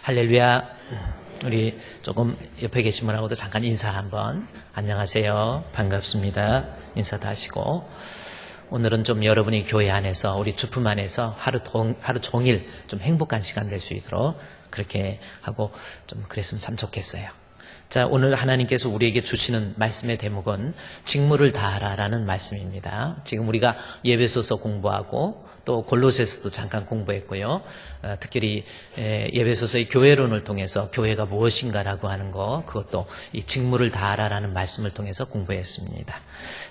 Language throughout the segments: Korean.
할렐루야. 우리 조금 옆에 계신 분하고도 잠깐 인사 한번. 안녕하세요. 반갑습니다. 인사도 하시고. 오늘은 좀 여러분이 교회 안에서 우리 주품 안에서 하루 종일 좀 행복한 시간 될 수 있도록 그렇게 하고 좀 그랬으면 참 좋겠어요. 자, 오늘 하나님께서 우리에게 주시는 말씀의 대목은 직무를 다하라라는 말씀입니다. 지금 우리가 예배소서 공부하고 또 골로새서도 잠깐 공부했고요. 특별히 예배소서의 교회론을 통해서 교회가 무엇인가라고 하는 거, 그것도 이 직무를 다하라라는 말씀을 통해서 공부했습니다.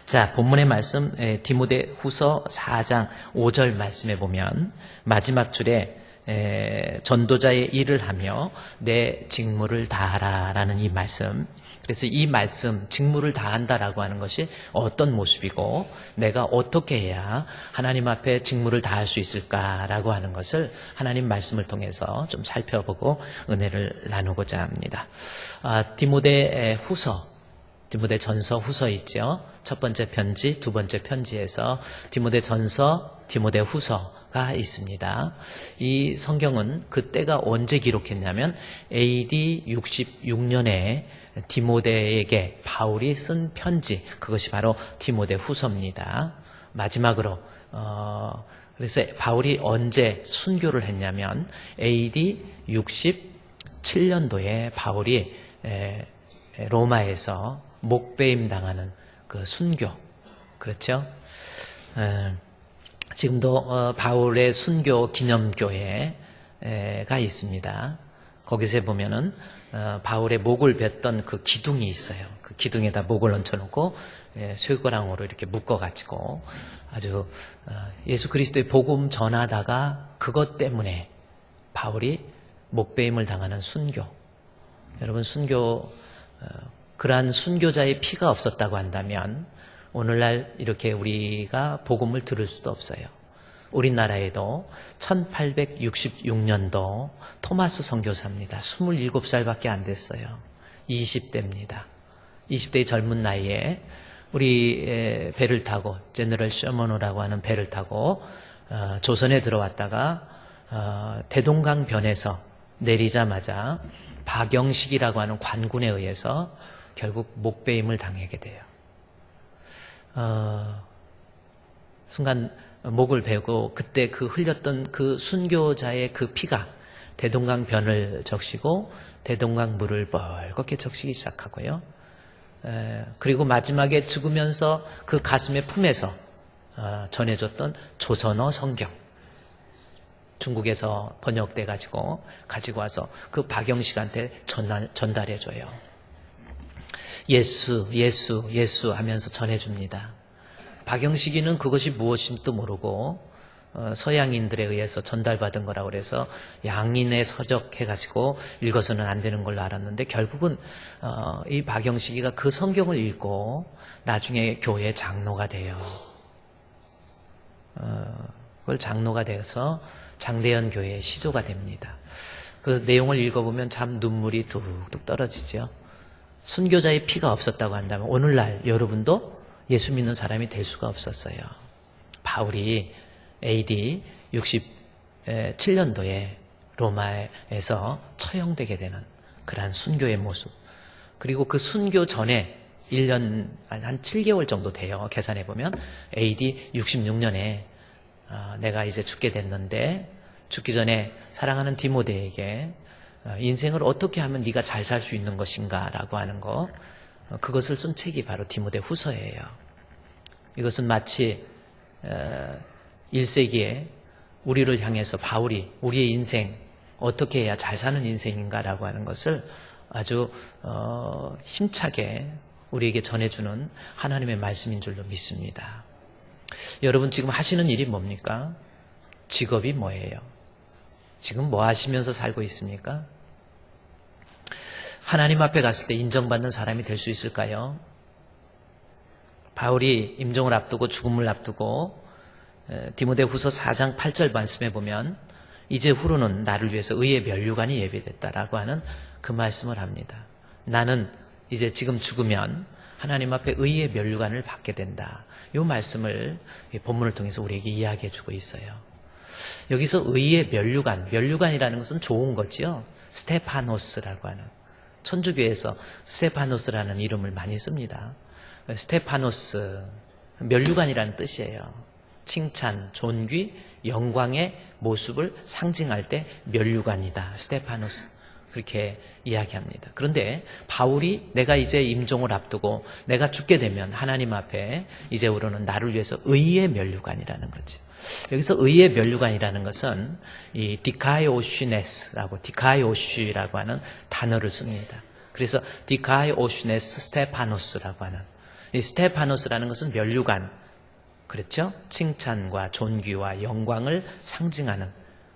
자, 본문의 말씀 디모데후서 4장 5절 말씀에 보면 마지막 줄에 전도자의 일을 하며 내 직무를 다하라라는 이 말씀. 그래서 이 말씀, 직무를 다한다라고 하는 것이 어떤 모습이고 내가 어떻게 해야 하나님 앞에 직무를 다할 수 있을까라고 하는 것을 하나님 말씀을 통해서 좀 살펴보고 은혜를 나누고자 합니다. 디모데 전서 후서 있죠. 첫 번째 편지, 두 번째 편지에서 디모데 전서, 디모데 후서가 있습니다. 이 성경은 그때가 언제 기록했냐면 AD 66년에 디모데에게 바울이 쓴 편지, 그것이 바로 디모데 후서입니다. 마지막으로 그래서 바울이 언제 순교를 했냐면 AD 67년도에 바울이 로마에서 목배임 당하는 그 순교, 그렇죠? 지금도 바울의 순교 기념교회가 있습니다. 거기서 보면은 바울의 목을 뱉던 그 기둥이 있어요. 그 기둥에다 목을 얹혀놓고 쇠고랑으로 이렇게 묶어가지고 아주 예수 그리스도의 복음 전하다가 그것 때문에 바울이 목배임을 당하는 순교. 여러분, 순교, 그러한 순교자의 피가 없었다고 한다면 오늘날 이렇게 우리가 복음을 들을 수도 없어요. 우리나라에도 1866년도 토마스 선교사입니다. 27살밖에 안 됐어요. 20대입니다. 20대의 젊은 나이에 우리 배를 타고 제너럴 셔먼호라고 하는 배를 타고 조선에 들어왔다가 대동강변에서 내리자마자 박영식이라고 하는 관군에 의해서 결국 목배임을 당하게 돼요. 순간 목을 베고 그때 그 흘렸던 그 순교자의 그 피가 대동강변을 적시고 대동강 물을 벌겋게 적시기 시작하고요. 그리고 마지막에 죽으면서 그 가슴의 품에서 전해줬던 조선어 성경, 중국에서 번역돼 가지고 와서 그 박영식한테 전달해줘요. 예수, 예수, 예수 하면서 전해줍니다. 박영식이는 그것이 무엇인지도 모르고 서양인들에 의해서 전달받은 거라고 그래서 양인에 서적해가지고 읽어서는 안 되는 걸로 알았는데 결국은 이 박영식이가 그 성경을 읽고 나중에 교회 장로가 돼요. 그걸 장로가 돼서 장대현 교회의 시조가 됩니다. 그 내용을 읽어보면 참 눈물이 뚝뚝 떨어지죠. 순교자의 피가 없었다고 한다면 오늘날 여러분도 예수 믿는 사람이 될 수가 없었어요. 바울이 AD 67년도에 로마에서 처형되게 되는 그러한 순교의 모습. 그리고 그 순교 전에 1년, 한 7개월 정도 돼요. 계산해보면 AD 66년에 내가 이제 죽게 됐는데 죽기 전에 사랑하는 디모데에게 인생을 어떻게 하면 네가 잘 살 수 있는 것인가 라고 하는 거, 그것을 쓴 책이 바로 디모데 후서예요. 이것은 마치 1세기에 우리를 향해서 바울이 우리의 인생 어떻게 해야 잘 사는 인생인가라고 하는 것을 아주 힘차게 우리에게 전해주는 하나님의 말씀인 줄로 믿습니다. 여러분, 지금 하시는 일이 뭡니까? 직업이 뭐예요? 지금 뭐 하시면서 살고 있습니까? 하나님 앞에 갔을 때 인정받는 사람이 될 수 있을까요? 바울이 임종을 앞두고 죽음을 앞두고 디모데후서 4장 8절 말씀에 보면 이제 후로는 나를 위해서 의의 면류관이 예비됐다라고 하는 그 말씀을 합니다. 나는 이제 지금 죽으면 하나님 앞에 의의 면류관을 받게 된다. 이 말씀을 본문을 통해서 우리에게 이야기해 주고 있어요. 여기서 의의 면류관이라는 것은 좋은 거지요. 스테파노스라고 하는, 천주교에서 스테파노스라는 이름을 많이 씁니다. 스테파노스, 면류관이라는 뜻이에요. 칭찬, 존귀, 영광의 모습을 상징할 때 면류관이다. 스테파노스. 그렇게 이야기합니다. 그런데 바울이 내가 이제 임종을 앞두고 내가 죽게 되면 하나님 앞에 이제부로는 나를 위해서 의의 면류관이라는 거죠. 여기서 의의 면류관이라는 것은 이 디카이오슈라고 하는 단어를 씁니다. 그래서 디카이오슈네스 스테파노스라고 하는, 이 스테파노스라는 것은 면류관, 그렇죠? 칭찬과 존귀와 영광을 상징하는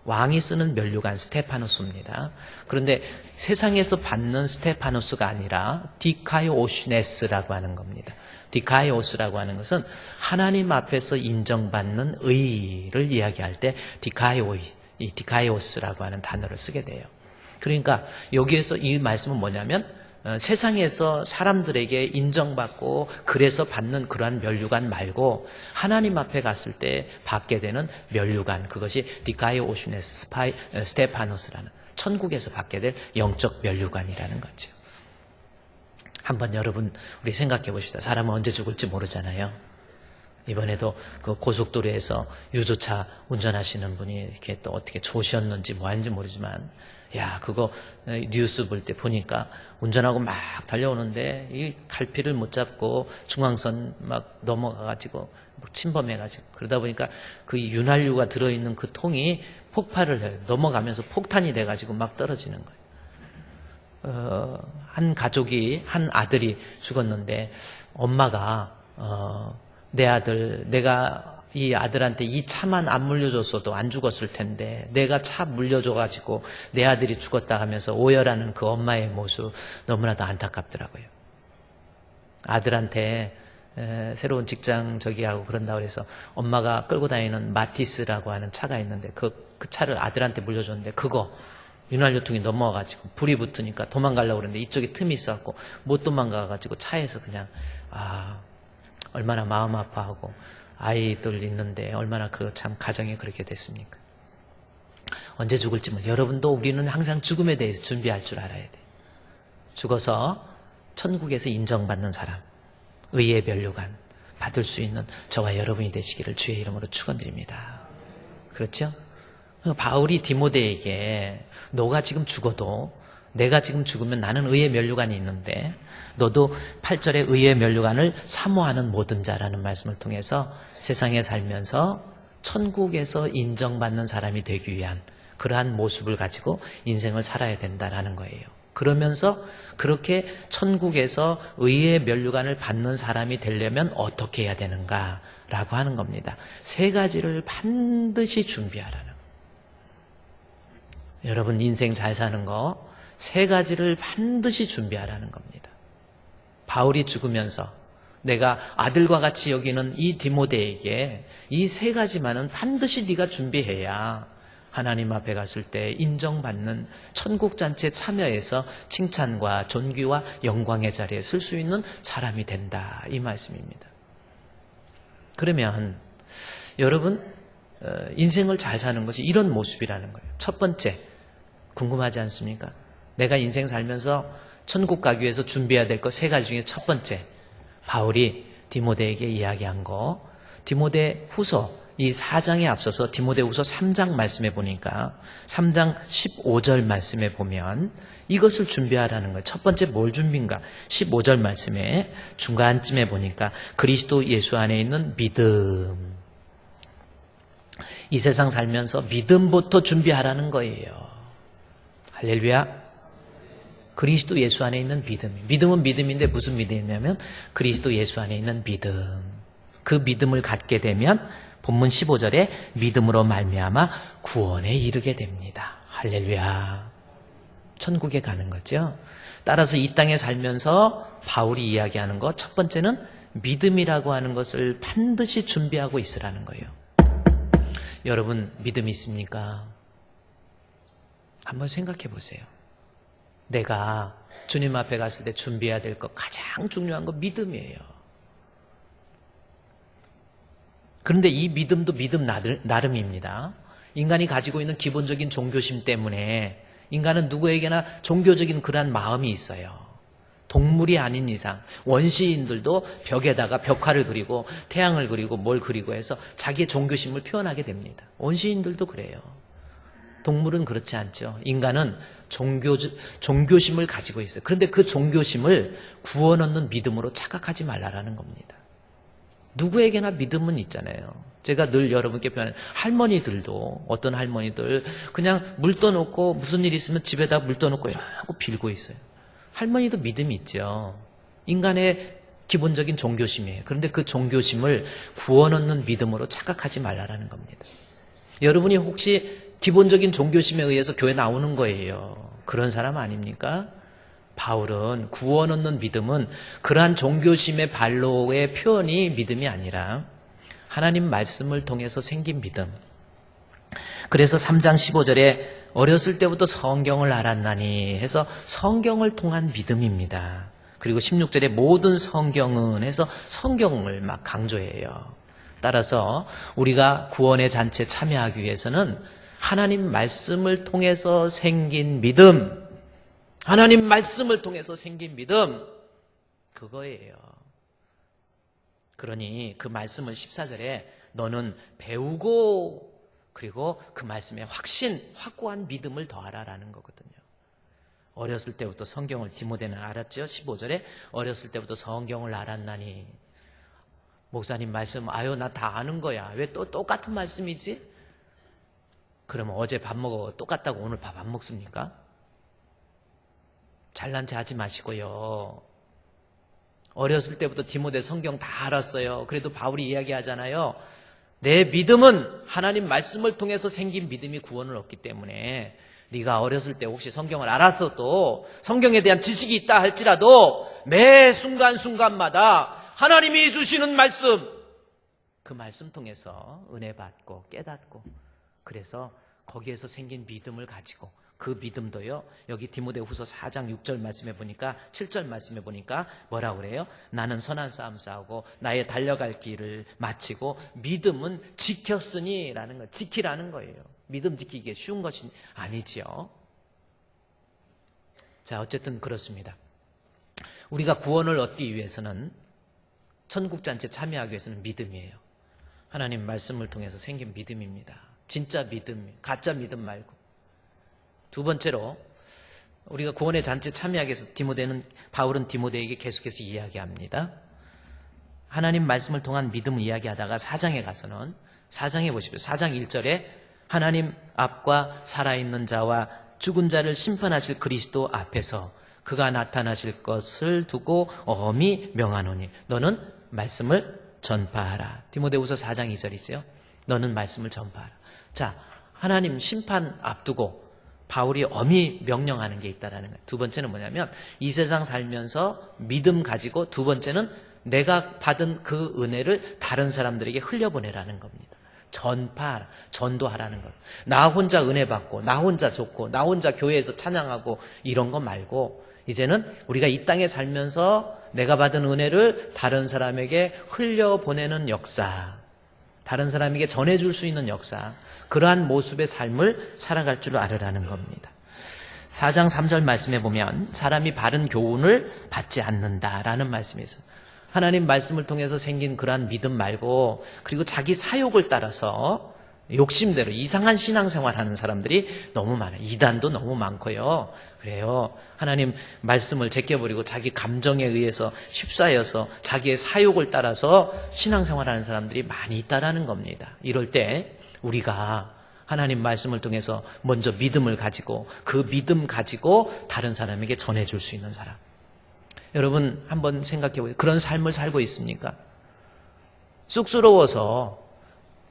왕이 쓰는 면류관 스테파노스입니다. 그런데 세상에서 받는 스테파노스가 아니라 디카이오슈네스라고 하는 겁니다. 디카이오스라고 하는 것은 하나님 앞에서 인정받는 의를 이야기할 때 디카이오스라고 하는 단어를 쓰게 돼요. 그러니까 여기에서 이 말씀은 뭐냐면 세상에서 사람들에게 인정받고 그래서 받는 그러한 면류관 말고 하나님 앞에 갔을 때 받게 되는 면류관, 그것이 디카이오슈네스 스테파노스라는 천국에서 받게 될 영적 면류관이라는 거죠. 한번 여러분 우리 생각해 봅시다. 사람은 언제 죽을지 모르잖아요. 이번에도 그 고속도로에서 유조차 운전하시는 분이 이렇게 또 어떻게 조셨는지 뭐 하는지 모르지만, 야, 그거 뉴스 볼 때 보니까 운전하고 막 달려오는데 이 갈피를 못 잡고 중앙선 막 넘어가가지고 침범해가지고, 그러다 보니까 그 윤활유가 들어있는 그 통이 폭발을 해요. 넘어가면서 폭탄이 돼가지고 막 떨어지는 거예요. 한 가족이, 한 아들이 죽었는데 엄마가 내 아들, 내가 이 아들한테 이 차만 안 물려줬어도 안 죽었을 텐데 내가 차 물려줘가지고 내 아들이 죽었다 하면서 오열하는 그 엄마의 모습 너무나도 안타깝더라고요. 아들한테 새로운 직장 하고 그런다고 해서 엄마가 끌고 다니는 마티스라고 하는 차가 있는데 그 차를 아들한테 물려줬는데 그거 윤활유통이 넘어와가지고 불이 붙으니까 도망가려고 그랬는데 이쪽에 틈이 있어갖고 못 도망가가지고 차에서 그냥 얼마나 마음 아파하고 아이들 있는데 얼마나 그 참 가정이 그렇게 됐습니까? 언제 죽을지 여러분도 우리는 항상 죽음에 대해서 준비할 줄 알아야 돼. 죽어서 천국에서 인정받는 사람, 의의 면류관 받을 수 있는 저와 여러분이 되시기를 주의 이름으로 축원드립니다. 그렇죠? 바울이 디모데에게 너가 지금 죽어도, 내가 지금 죽으면 나는 의의 면류관이 있는데 너도 8절에 의의 면류관을 사모하는 모든 자라는 말씀을 통해서 세상에 살면서 천국에서 인정받는 사람이 되기 위한 그러한 모습을 가지고 인생을 살아야 된다라는 거예요. 그러면서 그렇게 천국에서 의의 면류관을 받는 사람이 되려면 어떻게 해야 되는가라고 하는 겁니다. 세 가지를 반드시 준비하라는 거예요. 여러분 인생 잘 사는 거 세 가지를 반드시 준비하라는 겁니다. 바울이 죽으면서 내가 아들과 같이 여기는 이 디모데에게 이 세 가지만은 반드시 네가 준비해야 하나님 앞에 갔을 때 인정받는 천국잔치에 참여해서 칭찬과 존귀와 영광의 자리에 설 수 있는 사람이 된다, 이 말씀입니다. 그러면 여러분 인생을 잘 사는 것이 이런 모습이라는 거예요. 첫 번째, 궁금하지 않습니까? 내가 인생 살면서 천국 가기 위해서 준비해야 될 것 세 가지 중에 첫 번째, 바울이 디모데에게 이야기한 거, 디모데 후서 이 4장에 앞서서 디모데 후서 3장 말씀해 보니까 3장 15절 말씀에 보면 이것을 준비하라는 거예요. 첫 번째 뭘 준비인가? 15절 말씀에 중간쯤에 보니까 그리스도 예수 안에 있는 믿음, 이 세상 살면서 믿음부터 준비하라는 거예요. 할렐루야. 그리스도 예수 안에 있는 믿음. 믿음은 믿음인데 무슨 믿음이냐면 그리스도 예수 안에 있는 믿음. 그 믿음을 갖게 되면 본문 15절에 믿음으로 말미암아 구원에 이르게 됩니다. 할렐루야. 천국에 가는 거죠. 따라서 이 땅에 살면서 바울이 이야기하는 것, 첫 번째는 믿음이라고 하는 것을 반드시 준비하고 있으라는 거예요. 여러분 믿음 있습니까? 한번 생각해 보세요. 내가 주님 앞에 갔을 때 준비해야 될 것, 가장 중요한 건 믿음이에요. 그런데 이 믿음도 믿음 나름입니다. 인간이 가지고 있는 기본적인 종교심 때문에 인간은 누구에게나 종교적인 그러한 마음이 있어요. 동물이 아닌 이상 원시인들도 벽에다가 벽화를 그리고 태양을 그리고 뭘 그리고 해서 자기의 종교심을 표현하게 됩니다. 원시인들도 그래요. 동물은 그렇지 않죠. 인간은 종교심을 가지고 있어요. 그런데 그 종교심을 구원 얻는 믿음으로 착각하지 말라라는 겁니다. 누구에게나 믿음은 있잖아요. 제가 늘 여러분께 표현하는 할머니들도 어떤 할머니들 그냥 물 떠놓고 무슨 일 있으면 집에다 물 떠놓고 하고 빌고 있어요. 할머니도 믿음이 있죠. 인간의 기본적인 종교심이에요. 그런데 그 종교심을 구원 얻는 믿음으로 착각하지 말라라는 겁니다. 여러분이 혹시 기본적인 종교심에 의해서 교회 나오는 거예요. 그런 사람 아닙니까? 바울은 구원 얻는 믿음은 그러한 종교심의 발로의 표현이 믿음이 아니라 하나님 말씀을 통해서 생긴 믿음. 그래서 3장 15절에 어렸을 때부터 성경을 알았나니 해서 성경을 통한 믿음입니다. 그리고 16절에 모든 성경은 해서 성경을 막 강조해요. 따라서 우리가 구원의 잔치에 참여하기 위해서는 하나님 말씀을 통해서 생긴 믿음, 하나님 말씀을 통해서 생긴 믿음, 그거예요. 그러니 그 말씀을 14절에 너는 배우고 그리고 그 말씀에 확고한 믿음을 더하라라는 거거든요. 어렸을 때부터 성경을 디모데는 알았죠. 15절에 어렸을 때부터 성경을 알았나니. 목사님 말씀 나 다 아는 거야. 왜 또 똑같은 말씀이지? 그러면 어제 밥 먹어 똑같다고 오늘 밥 안 먹습니까? 잘난 체 하지 마시고요. 어렸을 때부터 디모데 성경 다 알았어요. 그래도 바울이 이야기하잖아요. 내 믿음은 하나님 말씀을 통해서 생긴 믿음이 구원을 얻기 때문에 네가 어렸을 때 혹시 성경을 알았어도 성경에 대한 지식이 있다 할지라도 매 순간순간마다 하나님이 주시는 말씀, 그 말씀 통해서 은혜 받고 깨닫고 그래서 거기에서 생긴 믿음을 가지고 그 믿음도요. 여기 디모데후서 4장 6절 말씀해 보니까 7절 말씀해 보니까 뭐라고 그래요? 나는 선한 싸움 싸우고 나의 달려갈 길을 마치고 믿음은 지켰으니라는 거, 지키라는 거예요. 믿음 지키기가 쉬운 것이 아니지요. 자, 어쨌든 그렇습니다. 우리가 구원을 얻기 위해서는 천국잔치에 참여하기 위해서는 믿음이에요. 하나님 말씀을 통해서 생긴 믿음입니다. 진짜 믿음, 가짜 믿음 말고. 두 번째로 우리가 구원의 잔치에 참여하기 위해서 바울은 디모데에게 계속해서 이야기합니다. 하나님 말씀을 통한 믿음을 이야기하다가 4장에 가서는 4장에 보십시오. 4장 1절에 하나님 앞과 살아있는 자와 죽은 자를 심판하실 그리스도 앞에서 그가 나타나실 것을 두고 엄히 명하노니 너는 말씀을 전파하라. 디모데후서 4장 2절이죠. 너는 말씀을 전파하라. 자, 하나님 심판 앞두고 바울이 엄히 명령하는 게 있다라는 거예요. 두 번째는 뭐냐면 이 세상 살면서 믿음 가지고 두 번째는 내가 받은 그 은혜를 다른 사람들에게 흘려보내라는 겁니다. 전파하라, 전도하라는 거예요. 나 혼자 은혜 받고 나 혼자 좋고 나 혼자 교회에서 찬양하고 이런 거 말고 이제는 우리가 이 땅에 살면서 내가 받은 은혜를 다른 사람에게 흘려보내는 역사, 다른 사람에게 전해줄 수 있는 역사, 그러한 모습의 삶을 살아갈 줄 알으라는 겁니다. 4장 3절 말씀에 보면 사람이 바른 교훈을 받지 않는다라는 말씀이 있어요. 하나님 말씀을 통해서 생긴 그러한 믿음 말고 그리고 자기 사욕을 따라서 욕심대로 이상한 신앙생활 하는 사람들이 너무 많아요. 이단도 너무 많고요. 그래요. 하나님 말씀을 제껴버리고 자기 감정에 의해서 휩싸여서 자기의 사욕을 따라서 신앙생활 하는 사람들이 많이 있다라는 겁니다. 이럴 때 우리가 하나님 말씀을 통해서 먼저 믿음을 가지고 그 믿음 가지고 다른 사람에게 전해줄 수 있는 사람. 여러분 한번 생각해 보세요. 그런 삶을 살고 있습니까? 쑥스러워서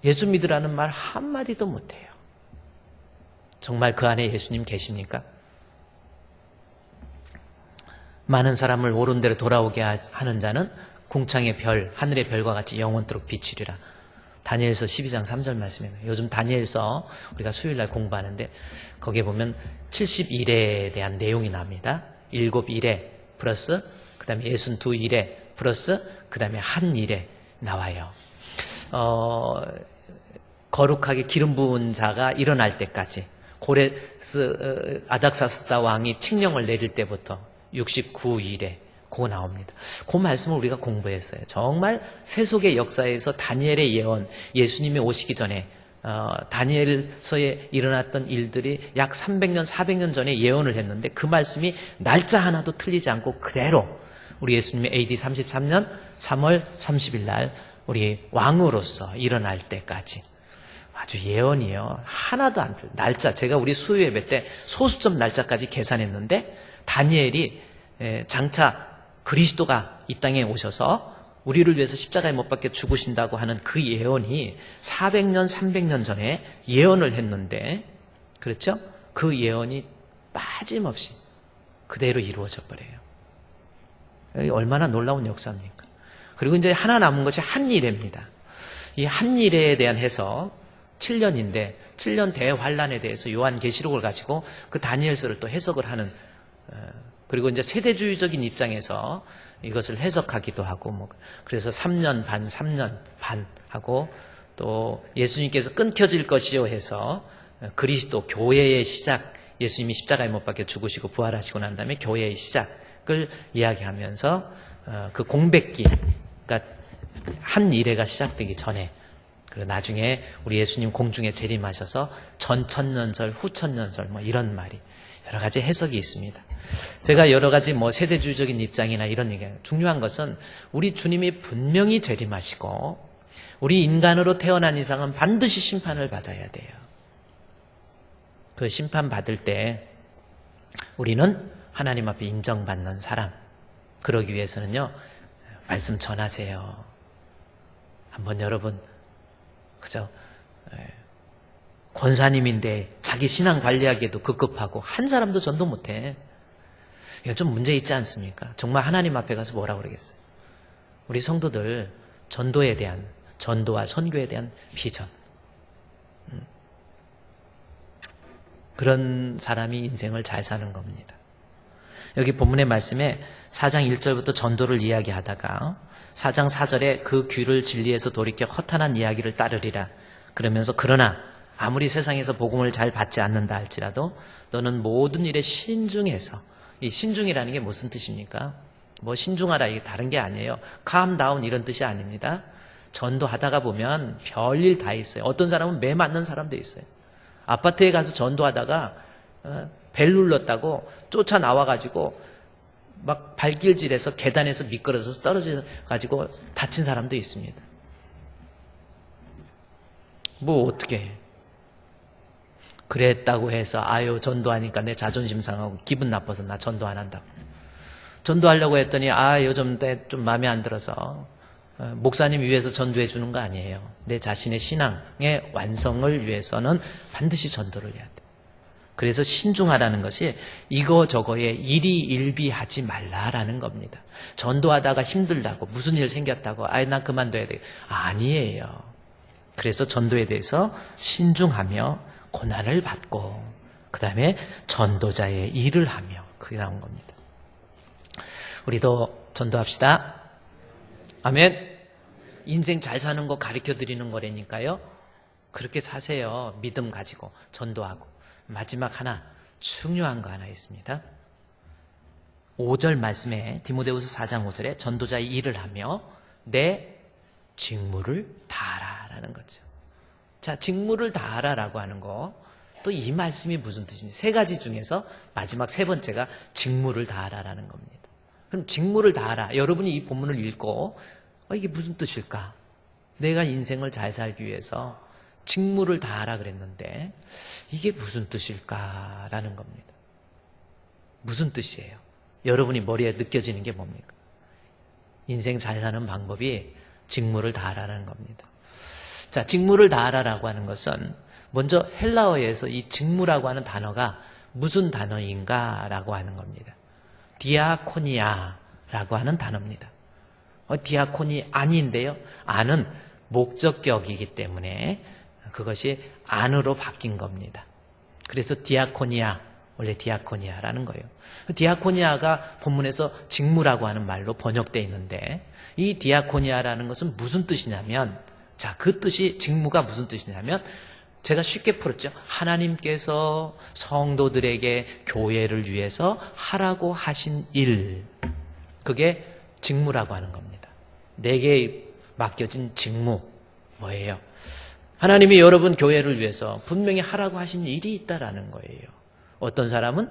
예수 믿으라는 말 한마디도 못해요. 정말 그 안에 예수님 계십니까? 많은 사람을 옳은 대로 돌아오게 하는 자는 궁창의 별, 하늘의 별과 같이 영원토록 비치리라. 다니엘서 12장 3절 말씀입니다. 요즘 다니엘서 우리가 수요일날 공부하는데 거기에 보면 70일에 대한 내용이 납니다. 7일에 플러스 그 다음에 62일에 플러스 그 다음에 한 일에 나와요. 거룩하게 기름 부은 자가 일어날 때까지, 고레스 아닥사스다 왕이 칙령을 내릴 때부터 69일에 그거 나옵니다. 그 말씀을 우리가 공부했어요. 정말 세속의 역사에서 다니엘의 예언, 예수님이 오시기 전에 다니엘서에 일어났던 일들이 약 300년, 400년 전에 예언을 했는데 그 말씀이 날짜 하나도 틀리지 않고 그대로 우리 예수님이 AD 33년 3월 30일 날 우리 왕으로서 일어날 때까지 아주 예언이요. 하나도 안 틀려. 날짜, 제가 우리 수요 예배 때 소수점 날짜까지 계산했는데 다니엘이 장차 그리스도가 이 땅에 오셔서 우리를 위해서 십자가에 못 박혀 죽으신다고 하는 그 예언이 400년, 300년 전에 예언을 했는데, 그렇죠? 그 예언이 빠짐없이 그대로 이루어져 버려요. 여기 얼마나 놀라운 역사입니까? 그리고 이제 하나 남은 것이 한일회입니다. 이 한일회에 대한 해석 7년인데 7년 대환란에 대해서 요한계시록을 가지고 그 다니엘서를 또 해석을 하는, 그리고 이제 세대주의적인 입장에서 이것을 해석하기도 하고, 그래서 3년 반 하고, 또 예수님께서 끊겨질 것이요 해서 그리스도 교회의 시작, 예수님이 십자가에 못 박혀 죽으시고 부활하시고 난 다음에 교회의 시작을 이야기하면서 그 공백기, 그러니까 한 일회가 시작되기 전에, 그리고 나중에 우리 예수님 공중에 재림하셔서 전 천년설, 후 천년설 이런 말이 여러 가지 해석이 있습니다. 제가 여러 가지 세대주의적인 입장이나 이런 얘기예요. 중요한 것은 우리 주님이 분명히 재림하시고 우리 인간으로 태어난 이상은 반드시 심판을 받아야 돼요. 그 심판 받을 때 우리는 하나님 앞에 인정받는 사람, 그러기 위해서는요, 말씀 전하세요. 한번 여러분, 그죠? 권사님인데 자기 신앙 관리하기에도 급급하고 한 사람도 전도 못해. 이거 좀 문제 있지 않습니까? 정말 하나님 앞에 가서 뭐라 그러겠어요? 우리 성도들 전도에 대한, 전도와 선교에 대한 비전, 그런 사람이 인생을 잘 사는 겁니다. 여기 본문의 말씀에 4장 1절부터 전도를 이야기하다가 4장 4절에 그 귀를 진리에서 돌이켜 허탄한 이야기를 따르리라 그러면서, 그러나 아무리 세상에서 복음을 잘 받지 않는다 할지라도 너는 모든 일에 신중해서, 이 신중이라는 게 무슨 뜻입니까? 신중하라, 이게 다른 게 아니에요. calm down 이런 뜻이 아닙니다. 전도하다가 보면 별일 다 있어요. 어떤 사람은 매 맞는 사람도 있어요. 아파트에 가서 전도하다가 벨 눌렀다고 쫓아나와가지고 막 발길질해서 계단에서 미끄러져서 떨어져가지고 다친 사람도 있습니다. 어떻게 해? 그랬다고 해서 전도하니까 내 자존심 상하고 기분 나빠서 나 전도 안 한다고. 전도하려고 했더니 요즘 좀 마음에 안 들어서, 목사님 위해서 전도해 주는 거 아니에요. 내 자신의 신앙의 완성을 위해서는 반드시 전도를 해야 돼. 그래서 신중하라는 것이 이거저거에 일희일비하지 말라라는 겁니다. 전도하다가 힘들다고, 무슨 일 생겼다고 나 그만둬야 돼, 아니에요. 그래서 전도에 대해서 신중하며 고난을 받고 그 다음에 전도자의 일을 하며, 그게 나온 겁니다. 우리도 전도합시다. 아멘. 인생 잘 사는 거 가르쳐 드리는 거라니까요. 그렇게 사세요. 믿음 가지고 전도하고. 마지막 하나, 중요한 거 하나 있습니다. 5절 말씀에, 디모데후서 4장 5절에 전도자의 일을 하며 내 직무를 다하라라는 거죠. 자, 직무를 다하라라고 하는 거, 또 이 말씀이 무슨 뜻인지, 세 가지 중에서 마지막 세 번째가 직무를 다하라라는 겁니다. 그럼 직무를 다하라, 여러분이 이 본문을 읽고 이게 무슨 뜻일까? 내가 인생을 잘 살기 위해서 직무를 다하라 그랬는데 이게 무슨 뜻일까라는 겁니다. 무슨 뜻이에요? 여러분이 머리에 느껴지는 게 뭡니까? 인생 잘 사는 방법이 직무를 다하라는 겁니다. 자, 직무를 다하라라고 하는 것은 먼저 헬라어에서 이 직무라고 하는 단어가 무슨 단어인가라고 하는 겁니다. 디아코니아라고 하는 단어입니다. 디아코니 아니인데요. 안은 목적격이기 때문에 그것이 안으로 바뀐 겁니다. 그래서 디아코니아, 원래 디아코니아라는 거예요. 디아코니아가 본문에서 직무라고 하는 말로 번역되어 있는데, 이 디아코니아라는 것은 무슨 뜻이냐면 자, 그 뜻이 직무가 무슨 뜻이냐면 제가 쉽게 풀었죠. 하나님께서 성도들에게 교회를 위해서 하라고 하신 일, 그게 직무라고 하는 겁니다. 내게 맡겨진 직무 뭐예요? 하나님이 여러분 교회를 위해서 분명히 하라고 하신 일이 있다라는 거예요. 어떤 사람은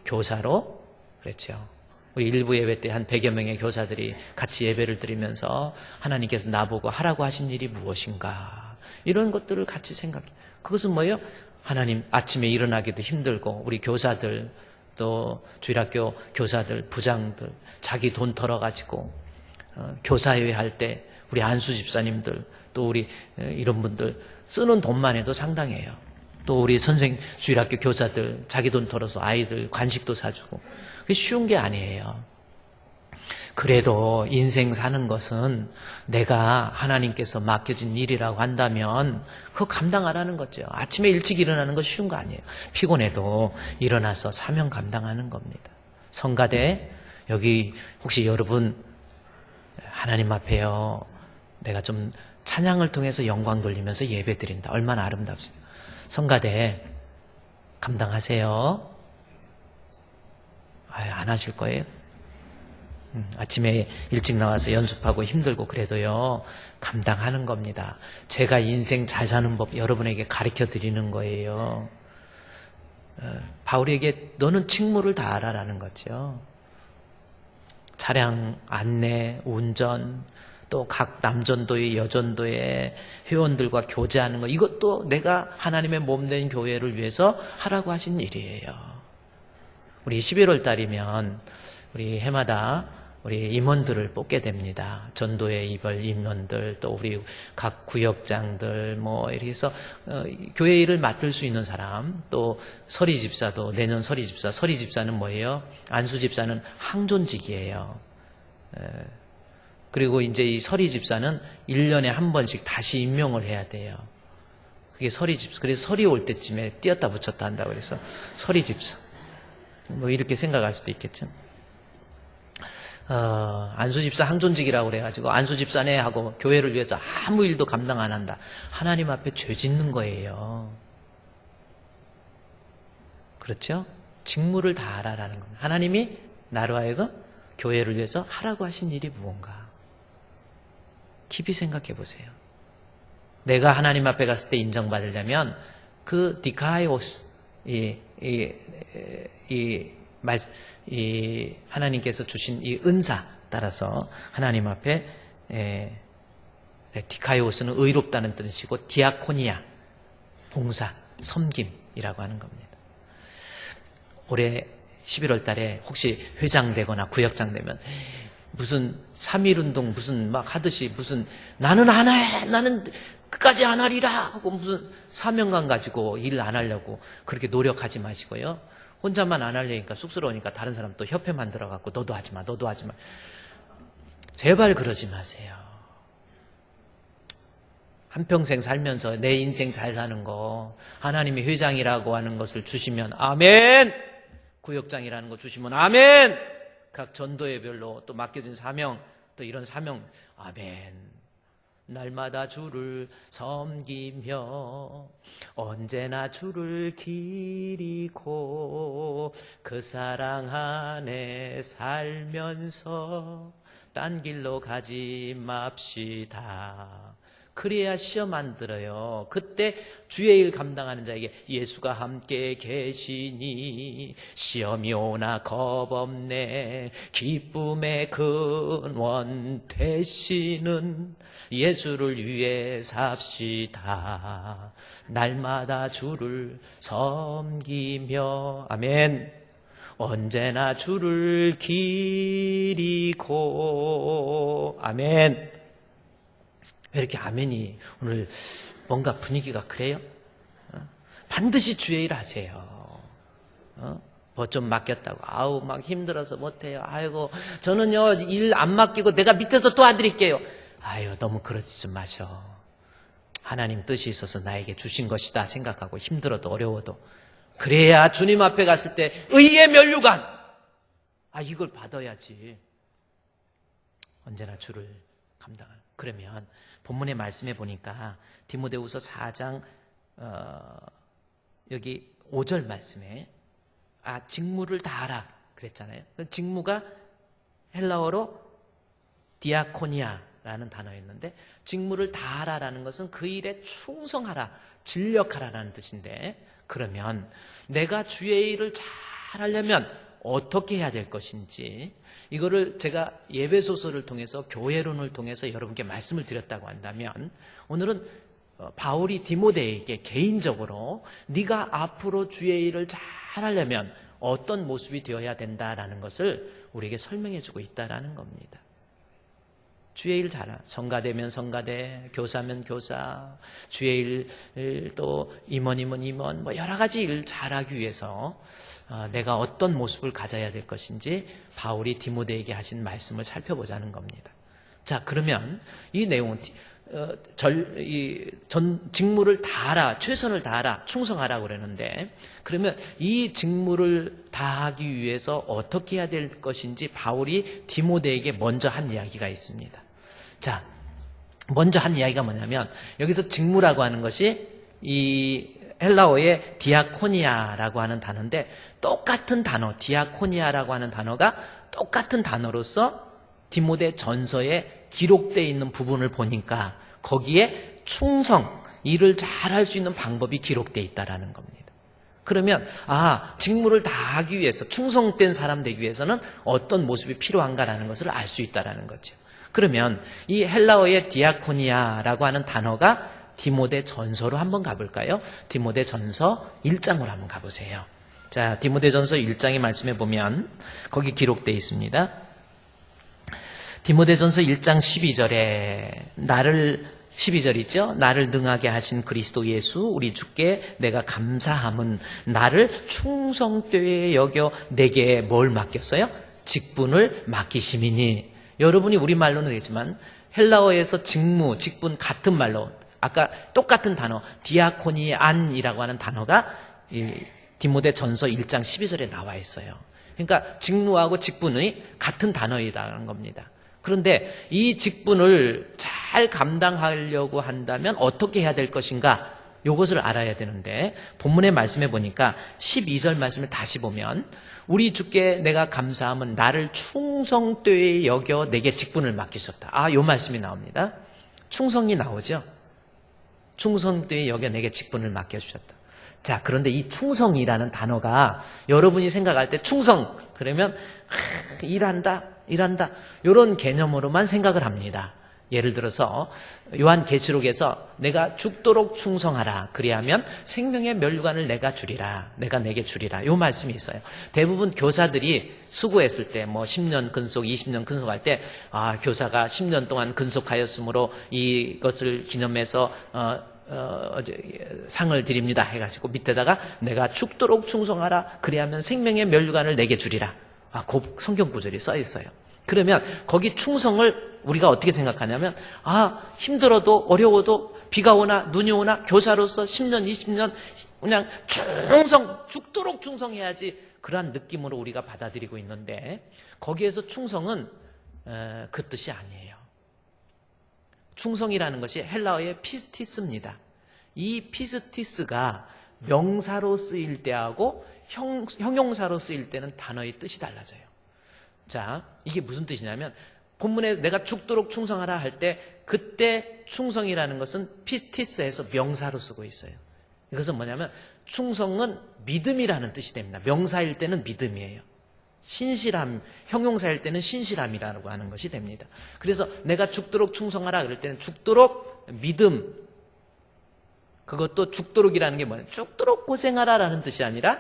교사로, 그렇죠. 우리 일부 예배 때 한 100여 명의 교사들이 같이 예배를 드리면서 하나님께서 나보고 하라고 하신 일이 무엇인가, 이런 것들을 같이 생각해. 그것은 뭐예요? 하나님, 아침에 일어나기도 힘들고 우리 교사들, 또 주일학교 교사들, 부장들 자기 돈 털어가지고 교사회의 할 때 우리 안수 집사님들, 또 우리 이런 분들 쓰는 돈만 해도 상당해요. 또 우리 주일학교 교사들 자기 돈 털어서 아이들 간식도 사주고, 그게 쉬운 게 아니에요. 그래도 인생 사는 것은 내가 하나님께서 맡겨진 일이라고 한다면 그거 감당하라는 거죠. 아침에 일찍 일어나는 거 쉬운 거 아니에요. 피곤해도 일어나서 사명 감당하는 겁니다. 성가대, 여기 혹시 여러분 하나님 앞에요, 내가 좀 찬양을 통해서 영광 돌리면서 예배 드린다, 얼마나 아름답습니까? 성가대 감당하세요? 안 하실 거예요? 아침에 일찍 나와서 연습하고 힘들고 그래도요, 감당하는 겁니다. 제가 인생 잘 사는 법 여러분에게 가르쳐 드리는 거예요. 바울에게 너는 직무를 다 알아라는 거죠. 차량 안내, 운전, 또 각 남전도의 여전도의 회원들과 교제하는 거, 이것도 내가 하나님의 몸된 교회를 위해서 하라고 하신 일이에요. 우리 11월 달이면 우리 해마다 우리 임원들을 뽑게 됩니다. 전도의 임원들, 또 우리 각 구역장들, 뭐 이렇게 해서 교회 일을 맡을 수 있는 사람, 또 서리집사도, 내년 서리집사는 뭐예요? 안수집사는 항존직이에요. 그리고 이제 이 서리집사는 1년에 한 번씩 다시 임명을 해야 돼요. 그게 서리집사. 그래서 설이 올 때쯤에 띄었다 붙였다 한다고 그래서 서리집사. 뭐 이렇게 생각할 수도 있겠죠. 안수집사 항존직이라고 그래가지고 안수집사네 하고 교회를 위해서 아무 일도 감당 안 한다. 하나님 앞에 죄 짓는 거예요. 그렇죠? 직무를 다 알아라는 겁니다. 하나님이 나로 하여금 교회를 위해서 하라고 하신 일이 무언가. 깊이 생각해 보세요. 내가 하나님 앞에 갔을 때 인정받으려면 그 디카이오스, 하나님께서 주신 이 은사 따라서 하나님 앞에, 디카이오스는 의롭다는 뜻이고 디아코니아, 봉사, 섬김이라고 하는 겁니다. 올해 11월 달에 혹시 회장 되거나 구역장 되면 무슨 3.1운동 무슨 막 하듯이 무슨 나는 안 해, 나는 끝까지 안 하리라 하고 무슨 사명감 가지고 일 안 하려고 그렇게 노력하지 마시고요. 혼자만 안 하려니까 쑥스러우니까 다른 사람 또 협회 만들어갖고 너도 하지 마, 너도 하지 마. 제발 그러지 마세요. 한평생 살면서 내 인생 잘 사는 거, 하나님이 회장이라고 하는 것을 주시면 아멘! 구역장이라는 거 주시면 아멘! 각 전도회별로 또 맡겨진 사명, 또 이런 사명, 아멘. 날마다 주를 섬기며 언제나 주를 기리고 그 사랑 안에 살면서 딴 길로 가지 맙시다. 그래야 시험 안 들어요. 그때 주의 일 감당하는 자에게 예수가 함께 계시니 시험이 오나 겁없네 기쁨의 근원 되시는 예수를 위해 삽시다. 날마다 주를 섬기며 아멘. 언제나 주를 기리고 아멘. 왜 이렇게 아멘이 오늘 뭔가 분위기가 그래요? 반드시 주의 일 하세요. 뭐 좀 맡겼다고 아우 막 힘들어서 못해요. 아이고 저는요 일 안 맡기고 내가 밑에서 도와드릴게요. 아유 너무 그러지 좀 마셔. 하나님 뜻이 있어서 나에게 주신 것이다 생각하고 힘들어도 어려워도 그래야 주님 앞에 갔을 때 의의 면류관 이걸 받아야지. 언제나 주를 감당하는 그러면 본문의 말씀에 보니까 디모데후서 4장 여기 5절 말씀에 직무를 다하라 그랬잖아요. 직무가 헬라어로 디아코니아라는 단어였는데 직무를 다하라라는 것은 그 일에 충성하라, 진력하라라는 뜻인데, 그러면 내가 주의 일을 잘 하려면 어떻게 해야 될 것인지, 이거를 제가 예배소설을 통해서, 교회론을 통해서 여러분께 말씀을 드렸다고 한다면, 오늘은 바울이 디모데에게 개인적으로 네가 앞으로 주의 일을 잘 하려면 어떤 모습이 되어야 된다라는 것을 우리에게 설명해 주고 있다라는 겁니다. 주의 일 잘하, 성가대면 성가대, 교사면 교사, 주의 일 또 임원이면 임원, 여러 가지 일 잘하기 위해서 내가 어떤 모습을 가져야 될 것인지 바울이 디모데에게 하신 말씀을 살펴보자는 겁니다. 자, 그러면 이 내용은 직무를 다하라, 최선을 다하라, 충성하라 그러는데, 그러면 이 직무를 다하기 위해서 어떻게 해야 될 것인지 바울이 디모데에게 먼저 한 이야기가 있습니다. 자, 먼저 한 이야기가 뭐냐면, 여기서 직무라고 하는 것이 이 헬라어의 디아코니아라고 하는 단어인데, 똑같은 단어, 디아코니아라고 하는 단어가 똑같은 단어로서 디모데 전서에 기록되어 있는 부분을 보니까 거기에 충성, 일을 잘할 수 있는 방법이 기록되어 있다는 겁니다. 그러면 직무를 다하기 위해서, 충성된 사람 되기 위해서는 어떤 모습이 필요한가라는 것을 알 수 있다는 거죠. 그러면 이 헬라어의 디아코니아라고 하는 단어가 디모데 전서로 한번 가볼까요? 디모데 전서 1장으로 한번 가보세요. 자, 디모데 전서 1장의 말씀에 보면 거기 기록되어 있습니다. 디모데전서 1장 12절에 12절이죠. 나를 능하게 하신 그리스도 예수 우리 주께 내가 감사함은 나를 충성되게 여겨 내게 뭘 맡겼어요? 직분을 맡기심이니. 여러분이 우리말로는 되겠지만 헬라어에서 직무, 직분 같은 말로, 아까 똑같은 단어 디아코니안이라고 하는 단어가 디모데 전서 1장 12절에 나와 있어요. 그러니까 직무하고 직분이 같은 단어이라는 겁니다. 그런데 이 직분을 잘 감당하려고 한다면 어떻게 해야 될 것인가, 이것을 알아야 되는데, 본문의 말씀에 보니까 12절 말씀을 다시 보면 우리 주께 내가 감사함은 나를 충성되게 여겨 내게 직분을 맡기셨다. 이 말씀이 나옵니다. 충성이 나오죠. 충성되게 여겨 내게 직분을 맡겨주셨다. 자, 그런데 이 충성이라는 단어가 여러분이 생각할 때 충성 그러면 일한다 이런 개념으로만 생각을 합니다. 예를 들어서 요한계시록에서 내가 죽도록 충성하라, 그리하면 생명의 면류관을 내가 내게 주리라, 요 말씀이 있어요. 대부분 교사들이 수고했을 때 10년 근속, 20년 근속할 때 교사가 10년 동안 근속하였으므로 이것을 기념해서 상을 드립니다 해가지고 밑에다가 내가 죽도록 충성하라, 그리하면 생명의 면류관을 내게 주리라, 그 성경 구절이 써 있어요. 그러면 거기 충성을 우리가 어떻게 생각하냐면 힘들어도 어려워도 비가 오나 눈이 오나 교사로서 10년 20년 그냥 죽도록 충성해야지, 그러한 느낌으로 우리가 받아들이고 있는데, 거기에서 충성은 그 뜻이 아니에요. 충성이라는 것이 헬라어의 피스티스입니다. 이 피스티스가 명사로 쓰일 때하고 형용사로 쓰일 때는 단어의 뜻이 달라져요. 자, 이게 무슨 뜻이냐면, 본문에 내가 죽도록 충성하라 할 때 그때 충성이라는 것은 피스티스에서 명사로 쓰고 있어요. 이것은 뭐냐면 충성은 믿음이라는 뜻이 됩니다. 명사일 때는 믿음이에요. 신실함, 형용사일 때는 신실함이라고 하는 것이 됩니다. 그래서 내가 죽도록 충성하라 그럴 때는 죽도록 믿음, 그것도 죽도록이라는 게 뭐냐, 죽도록 고생하라라는 뜻이 아니라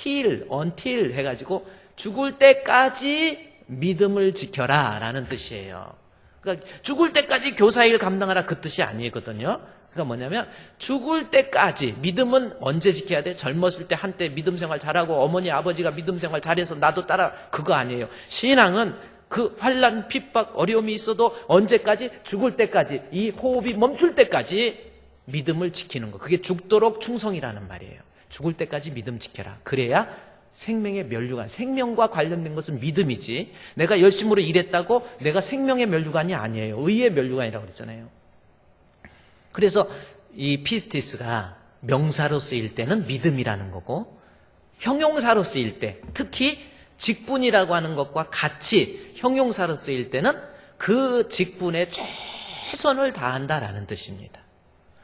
until 해가지고 죽을 때까지 믿음을 지켜라 라는 뜻이에요. 그러니까 죽을 때까지 교사일 감당하라 그 뜻이 아니거든요. 그러니까 뭐냐면 죽을 때까지, 믿음은 언제 지켜야 돼? 젊었을 때 한때 믿음 생활 잘하고 어머니 아버지가 믿음 생활 잘해서 나도 따라, 그거 아니에요. 신앙은 그 환난, 핍박, 어려움이 있어도 언제까지? 죽을 때까지, 이 호흡이 멈출 때까지 믿음을 지키는 거, 그게 죽도록 충성이라는 말이에요. 죽을 때까지 믿음 지켜라. 그래야 생명의 면류관, 생명과 관련된 것은 믿음이지 내가 열심으로 일했다고 내가 생명의 면류관이 아니에요. 의의 면류관이라고 그랬잖아요. 그래서 이 피스티스가 명사로 쓰일 때는 믿음이라는 거고 형용사로 쓰일 때 특히 직분이라고 하는 것과 같이 형용사로 쓰일 때는 그 직분에 최선을 다한다라는 뜻입니다.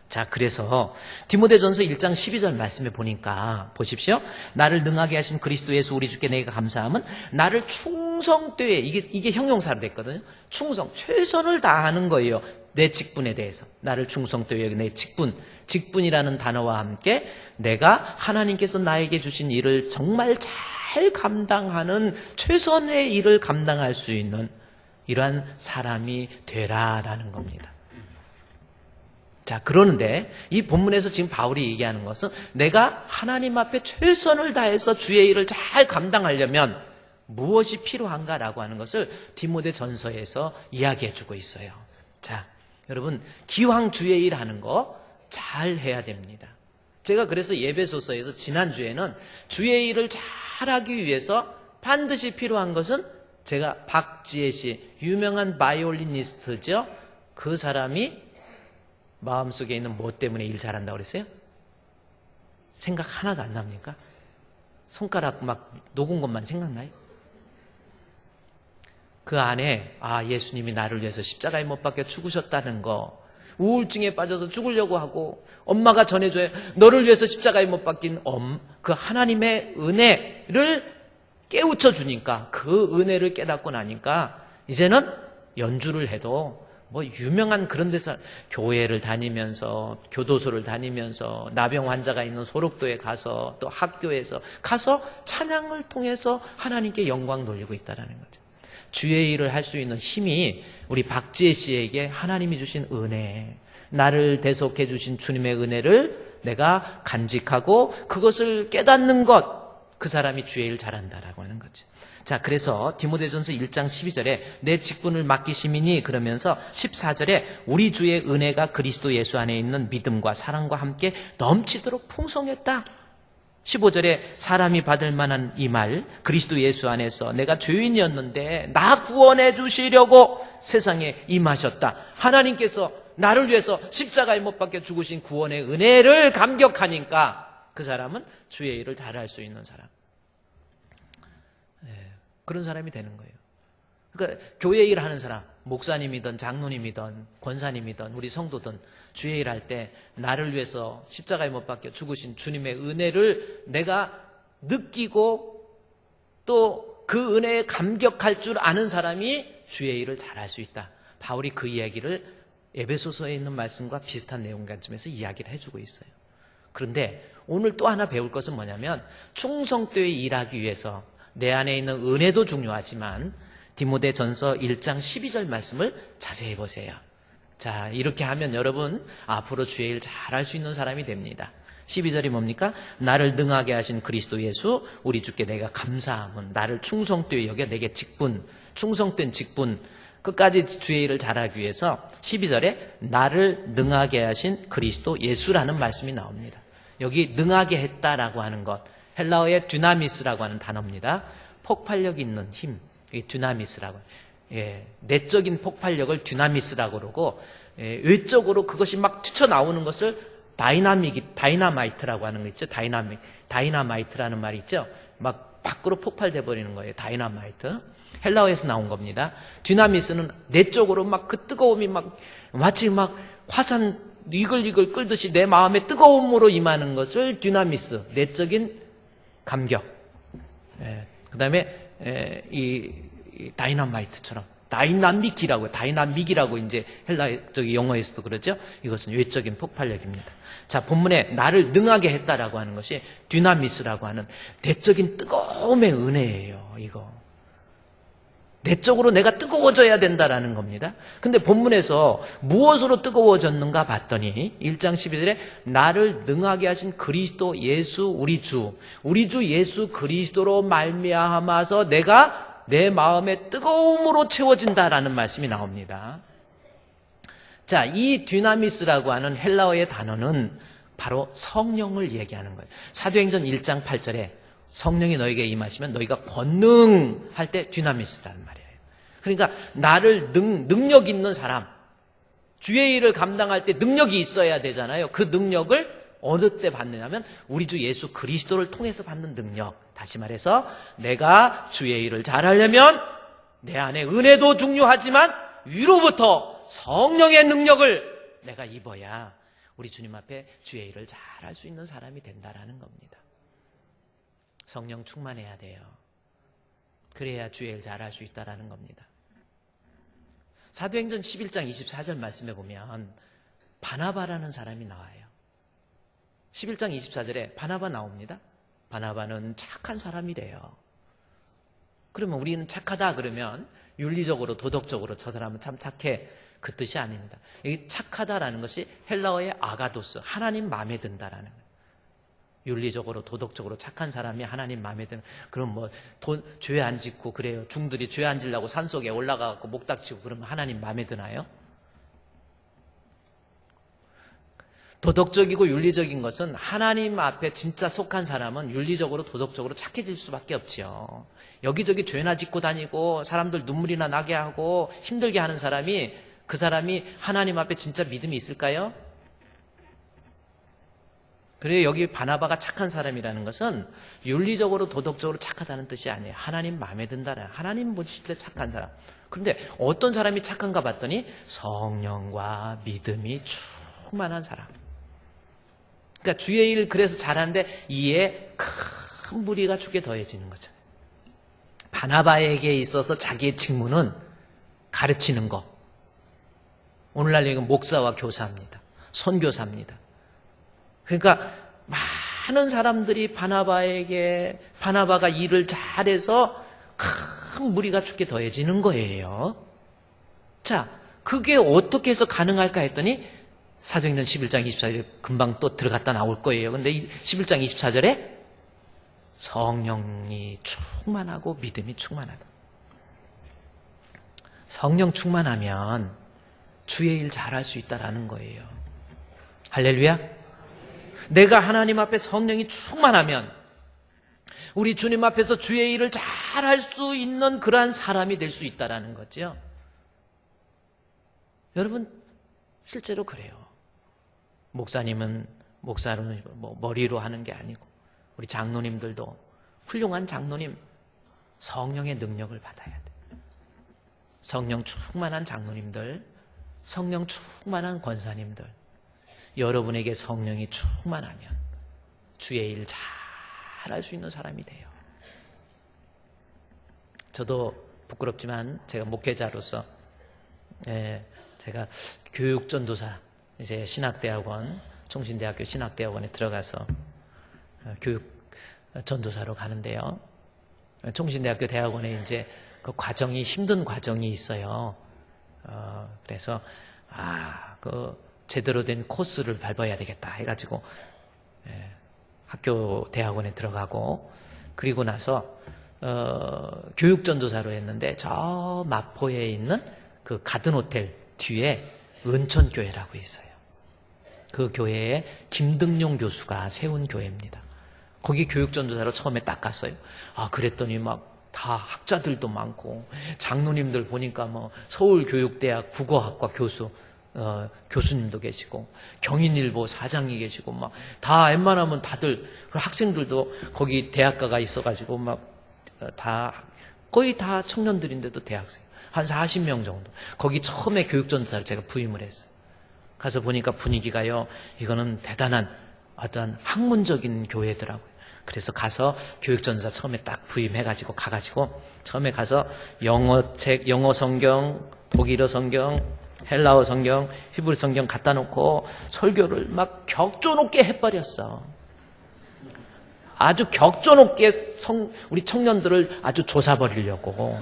자, 그래서 디모데전서 1장 12절 말씀에 보니까 보십시오. 나를 능하게 하신 그리스도 예수 우리 주께 내가 감사함은 나를 충성되에 이게 형용사로 됐거든요. 충성, 최선을 다하는 거예요. 내 직분에 대해서. 나를 충성되에 내 직분이라는 단어와 함께 내가 하나님께서 나에게 주신 일을 정말 잘 감당하는 최선의 일을 감당할 수 있는 이러한 사람이 되라라는 겁니다. 자, 그러는데 이 본문에서 지금 바울이 얘기하는 것은 내가 하나님 앞에 최선을 다해서 주의 일을 잘 감당하려면 무엇이 필요한가라고 하는 것을 디모데 전서에서 이야기해 주고 있어요. 자, 여러분 기왕 주의 일 하는 거 잘 해야 됩니다. 제가 그래서 예배소서에서 지난주에는 주의 일을 잘하기 위해서 반드시 필요한 것은 제가 박지혜 씨, 유명한 바이올리니스트죠. 그 사람이 마음속에 있는 뭐 때문에 일 잘한다고 그랬어요? 생각 하나도 안 납니까? 손가락 막 녹은 것만 생각나요? 그 안에 예수님이 나를 위해서 십자가에 못 박혀 죽으셨다는 거, 우울증에 빠져서 죽으려고 하고 엄마가 전해줘야 너를 위해서 십자가에 못 박힌 그 하나님의 은혜를 깨우쳐 주니까 그 은혜를 깨닫고 나니까 이제는 연주를 해도 뭐 유명한 그런 데서 교회를 다니면서 교도소를 다니면서 나병 환자가 있는 소록도에 가서 또 학교에서 가서 찬양을 통해서 하나님께 영광 돌리고 있다는 거죠. 주의 일을 할 수 있는 힘이 우리 박지혜 씨에게 하나님이 주신 은혜, 나를 대속해 주신 주님의 은혜를 내가 간직하고 그것을 깨닫는 것, 그 사람이 주의 일 잘한다라고 하는 거죠. 자, 그래서 디모데전서 1장 12절에 내 직분을 맡기심이니 그러면서 14절에 우리 주의 은혜가 그리스도 예수 안에 있는 믿음과 사랑과 함께 넘치도록 풍성했다. 15절에 사람이 받을 만한 이 말, 그리스도 예수 안에서 내가 죄인이었는데 나 구원해 주시려고 세상에 임하셨다. 하나님께서 나를 위해서 십자가에 못 박혀 죽으신 구원의 은혜를 감격하니까 그 사람은 주의 일을 잘할 수 있는 사람. 그런 사람이 되는 거예요. 그러니까 교회 일 하는 사람, 목사님이든 장로님이든 권사님이든 우리 성도든 주의 일 할 때 나를 위해서 십자가에 못 박혀 죽으신 주님의 은혜를 내가 느끼고 또 그 은혜에 감격할 줄 아는 사람이 주의 일을 잘할 수 있다. 바울이 그 이야기를 에베소서에 있는 말씀과 비슷한 내용관점에서 이야기를 해주고 있어요. 그런데 오늘 또 하나 배울 것은 뭐냐면 충성되게 일하기 위해서 내 안에 있는 은혜도 중요하지만 디모데전서 1장 12절 말씀을 자세히 보세요. 자, 이렇게 하면 여러분 앞으로 주의 일 잘할 수 있는 사람이 됩니다. 12절이 뭡니까? 나를 능하게 하신 그리스도 예수 우리 주께 내가 감사함은 나를 충성되게 여겨 내게 충성된 직분 끝까지 주의 일을 잘하기 위해서 12절에 나를 능하게 하신 그리스도 예수라는 말씀이 나옵니다. 여기 능하게 했다라고 하는 것, 헬라어의 듀나미스라고 하는 단어입니다. 폭발력 있는 힘, 이 듀나미스라고. 내적인 폭발력을 듀나미스라고 그러고, 외적으로 그것이 막 튀쳐나오는 것을 다이나마이트라고 하는 거 있죠. 다이나마이트라는 말이 있죠. 막 밖으로 폭발돼 버리는 거예요. 다이나마이트. 헬라어에서 나온 겁니다. 듀나미스는 내적으로 막 그 뜨거움이 마치 막 화산 이글이글 끓듯이 내 마음의 뜨거움으로 임하는 것을 듀나미스, 내적인 감격. 그 다음에 이 다이나마이트처럼 다이나믹이라고 이제 영어에서도 그러죠. 이것은 외적인 폭발력입니다. 자, 본문에 나를 능하게 했다라고 하는 것이 듀나미스라고 하는 내적인 뜨거움의 은혜예요. 이거 내적으로 내가 뜨거워져야 된다라는 겁니다. 근데 본문에서 무엇으로 뜨거워졌는가 봤더니 1장 12절에 나를 능하게 하신 그리스도 예수 우리 주 예수 그리스도로 말미암아서 내가 내 마음의 뜨거움으로 채워진다라는 말씀이 나옵니다. 자, 이 듀나미스라고 하는 헬라어의 단어는 바로 성령을 얘기하는 거예요. 사도행전 1장 8절에 성령이 너에게 임하시면 너희가 권능할 때 뒤나미스라는 말이에요. 그러니까 나를 능력 있는 사람, 주의 일을 감당할 때 능력이 있어야 되잖아요. 그 능력을 어느 때 받느냐면 우리 주 예수 그리스도를 통해서 받는 능력. 다시 말해서 내가 주의 일을 잘하려면 내 안에 은혜도 중요하지만 위로부터 성령의 능력을 내가 입어야 우리 주님 앞에 주의 일을 잘할 수 있는 사람이 된다라는 겁니다. 성령 충만해야 돼요. 그래야 주의 일 잘할 수 있다라는 겁니다. 사도행전 11장 24절 말씀에 보면 바나바라는 사람이 나와요. 11장 24절에 바나바 나옵니다. 바나바는 착한 사람이래요. 그러면 우리는 착하다 그러면 윤리적으로 도덕적으로 저 사람은 참 착해, 그 뜻이 아닙니다. 이 착하다라는 것이 헬라어의 아가도스, 하나님 마음에 든다라는 거예요. 윤리적으로 도덕적으로 착한 사람이 하나님 마음에 드는. 그럼 뭐 죄 안 짓고 그래요. 중들이 죄 안 지려고 산속에 올라가고 목닥치고 그러면 하나님 마음에 드나요? 도덕적이고 윤리적인 것은 하나님 앞에 진짜 속한 사람은 윤리적으로 도덕적으로 착해질 수밖에 없지요. 여기저기 죄나 짓고 다니고 사람들 눈물이나 나게 하고 힘들게 하는 사람이, 그 사람이 하나님 앞에 진짜 믿음이 있을까요? 그래요. 여기 바나바가 착한 사람이라는 것은 윤리적으로 도덕적으로 착하다는 뜻이 아니에요. 하나님 마음에 든다는, 하나님 보실 때 착한 사람. 그런데 어떤 사람이 착한가 봤더니 성령과 믿음이 충만한 사람. 그러니까 주의 일 그래서 잘하는데 이에 큰 무리가 주게 더해지는 거죠. 바나바에게 있어서 자기의 직무는 가르치는 것. 오늘날 여기는 목사와 교사입니다. 선교사입니다. 그러니까 많은 사람들이 바나바가 일을 잘해서 큰 무리가 주게 더해지는 거예요. 자, 그게 어떻게 해서 가능할까 했더니 사도행전 11장 24절에 금방 또 들어갔다 나올 거예요. 근데 이 11장 24절에 성령이 충만하고 믿음이 충만하다. 성령 충만하면 주의 일 잘할 수 있다라는 거예요. 할렐루야. 내가 하나님 앞에 성령이 충만하면 우리 주님 앞에서 주의 일을 잘할 수 있는 그러한 사람이 될 수 있다라는 거죠. 여러분 실제로 그래요. 목사님은 목사로 머리로 하는 게 아니고 우리 장로님들도 훌륭한 장로님 성령의 능력을 받아야 돼요. 성령 충만한 장로님들, 성령 충만한 권사님들, 여러분에게 성령이 충만하면 주의 일 잘할 수 있는 사람이 돼요. 저도 부끄럽지만 제가 목회자로서 제가 교육전도사, 이제 신학대학원, 총신대학교 신학대학원에 들어가서 교육전도사로 가는데요. 총신대학교 대학원에 이제 그 과정이 힘든 과정이 있어요. 그래서 그 제대로 된 코스를 밟아야 되겠다 해가지고 학교 대학원에 들어가고, 그리고 나서 교육전도사로 했는데 저 마포에 있는 그 가든호텔 뒤에 은천교회라고 있어요. 그 교회에 김등용 교수가 세운 교회입니다. 거기 교육전도사로 처음에 딱 갔어요. 그랬더니 막 다 학자들도 많고 장로님들 보니까 뭐 서울교육대학 국어학과 교수님도 계시고 경인일보 사장이 계시고 막 다 웬만하면 다들, 학생들도 거기 대학가가 있어가지고 막 다 거의 다 청년들인데도 대학생 한 40명 정도. 거기 처음에 교육전도사를 제가 부임을 했어요. 가서 보니까 분위기가요, 이거는 대단한 어떤 학문적인 교회더라고요. 그래서 가서 교육전도사 처음에 딱 부임해가지고 가가지고 처음에 가서 영어책, 영어 성경, 독일어 성경, 헬라어 성경, 히브리 성경 갖다 놓고 설교를 막 격조 높게 해버렸어. 아주 격조 높게 우리 청년들을 아주 조사버리려고.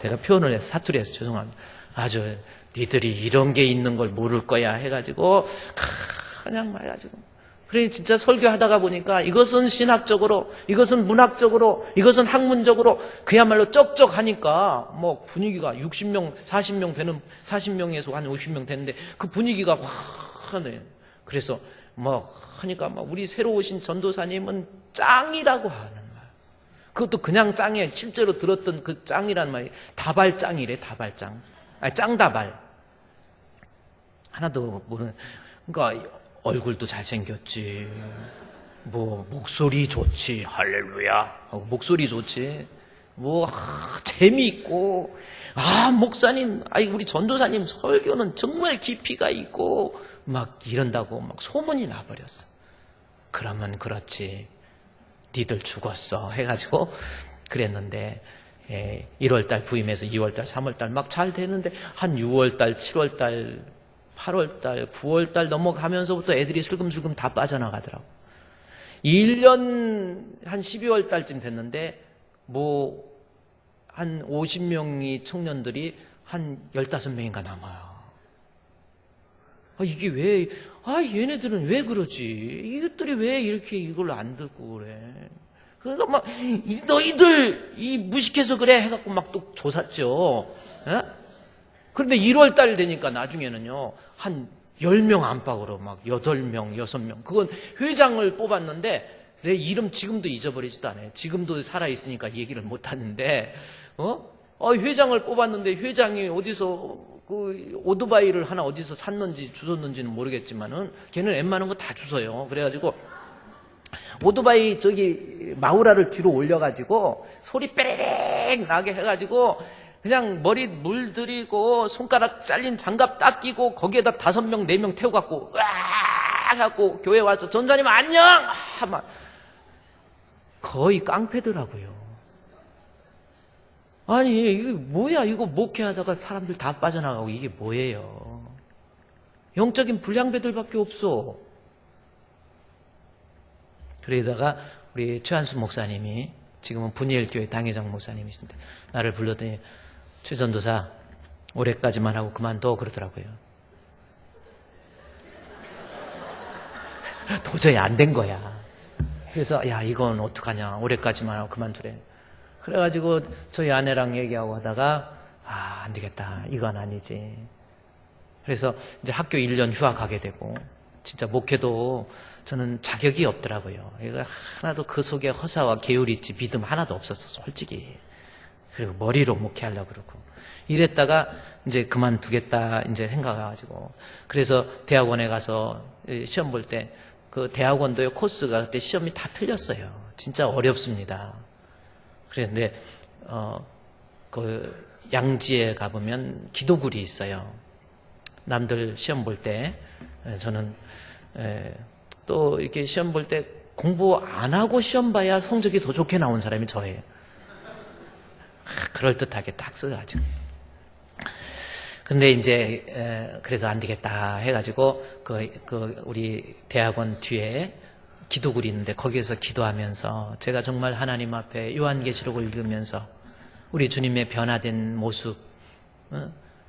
제가 표현을 해서 사투리 해서 죄송합니다. 아주 니들이 이런 게 있는 걸 모를 거야 해가지고 그냥 말해가지고. 그래 진짜 설교하다가 보니까 이것은 신학적으로, 이것은 문학적으로, 이것은 학문적으로 그야말로 쩍쩍하니까 뭐 분위기가 60명, 40명 되는, 40명에서 한 50명 되는데 그 분위기가 화내요. 그래서 뭐 하니까 막 우리 새로 오신 전도사님은 짱이라고 하는 거야. 그것도 그냥 짱이에요. 실제로 들었던 그 짱이란 말이 다발짱이래, 다발짱. 아니, 짱다발. 하나도 모르는, 그러니까 얼굴도 잘생겼지. 뭐, 목소리 좋지. 할렐루야. 목소리 좋지. 뭐, 재미있고. 목사님, 우리 전도사님 설교는 정말 깊이가 있고. 막 이런다고 막 소문이 나버렸어. 그러면 그렇지. 니들 죽었어. 해가지고 그랬는데, 1월달 부임해서 2월달, 3월달 막 잘 되는데, 한 6월달, 7월달, 8월달, 9월달 넘어가면서부터 애들이 슬금슬금 다 빠져나가더라고. 1년 한 12월달쯤 됐는데, 한 50명이 청년들이 한 15명인가 남아요. 이게 왜, 얘네들은 왜 그러지? 이것들이 왜 이렇게 이걸 안 듣고 그래? 그러니까 막, 너희들, 무식해서 그래? 해갖고 막 또 조샀죠. 예? 그런데 1월달 되니까 나중에는요, 한 10명 안팎으로 막 8명, 6명. 그건 회장을 뽑았는데, 내 이름 지금도 잊어버리지도 않아요. 지금도 살아있으니까 얘기를 못 하는데, 회장을 뽑았는데 회장이 어디서 그 오토바이를 하나 어디서 샀는지 주웠는지는 모르겠지만은 걔는 웬만한 거 다 주워요. 그래가지고 오토바이 마우라를 뒤로 올려가지고 소리 빼레렉 나게 해가지고 그냥 머리 물들이고 손가락 잘린 장갑 딱 끼고 거기에다 5명, 4명 태워갖고 으아 하고 교회 와서 전사님 안녕! 막 거의 깡패더라고요. 아니, 이게 뭐야? 이거 목회하다가 사람들 다 빠져나가고 이게 뭐예요? 영적인 불량배들밖에 없어. 그러다가 우리 최한수 목사님이 지금은 분이엘교회 당회장 목사님이신데 나를 불렀더니 최 전도사 올해까지만 하고 그만둬 그러더라고요. 도저히 안 된 거야. 그래서 야 이건 어떡하냐 올해까지만 하고 그만두래. 그래가지고 저희 아내랑 얘기하고 하다가 안 되겠다 이건 아니지. 그래서 이제 학교 1년 휴학하게 되고 진짜 목회도 저는 자격이 없더라고요. 이거 하나도 그 속에 허사와 게으르지 믿음 하나도 없었어 솔직히. 그리고 머리로 목회하려고 그러고 이랬다가 이제 그만두겠다 이제 생각해가지고 그래서 대학원에 가서 시험 볼 때 그 대학원도요 코스가 그때 시험이 다 틀렸어요. 진짜 어렵습니다. 그런데 그 양지에 가보면 기도굴이 있어요. 남들 시험 볼 때 저는 또 이렇게 시험 볼 때 공부 안 하고 시험 봐야 성적이 더 좋게 나온 사람이 저예요. 그럴듯하게 딱 써가지고. 근데 이제 그래도 안 되겠다 해가지고 그 우리 대학원 뒤에 기도굴이 있는데 거기에서 기도하면서 제가 정말 하나님 앞에 요한계시록을 읽으면서 우리 주님의 변화된 모습,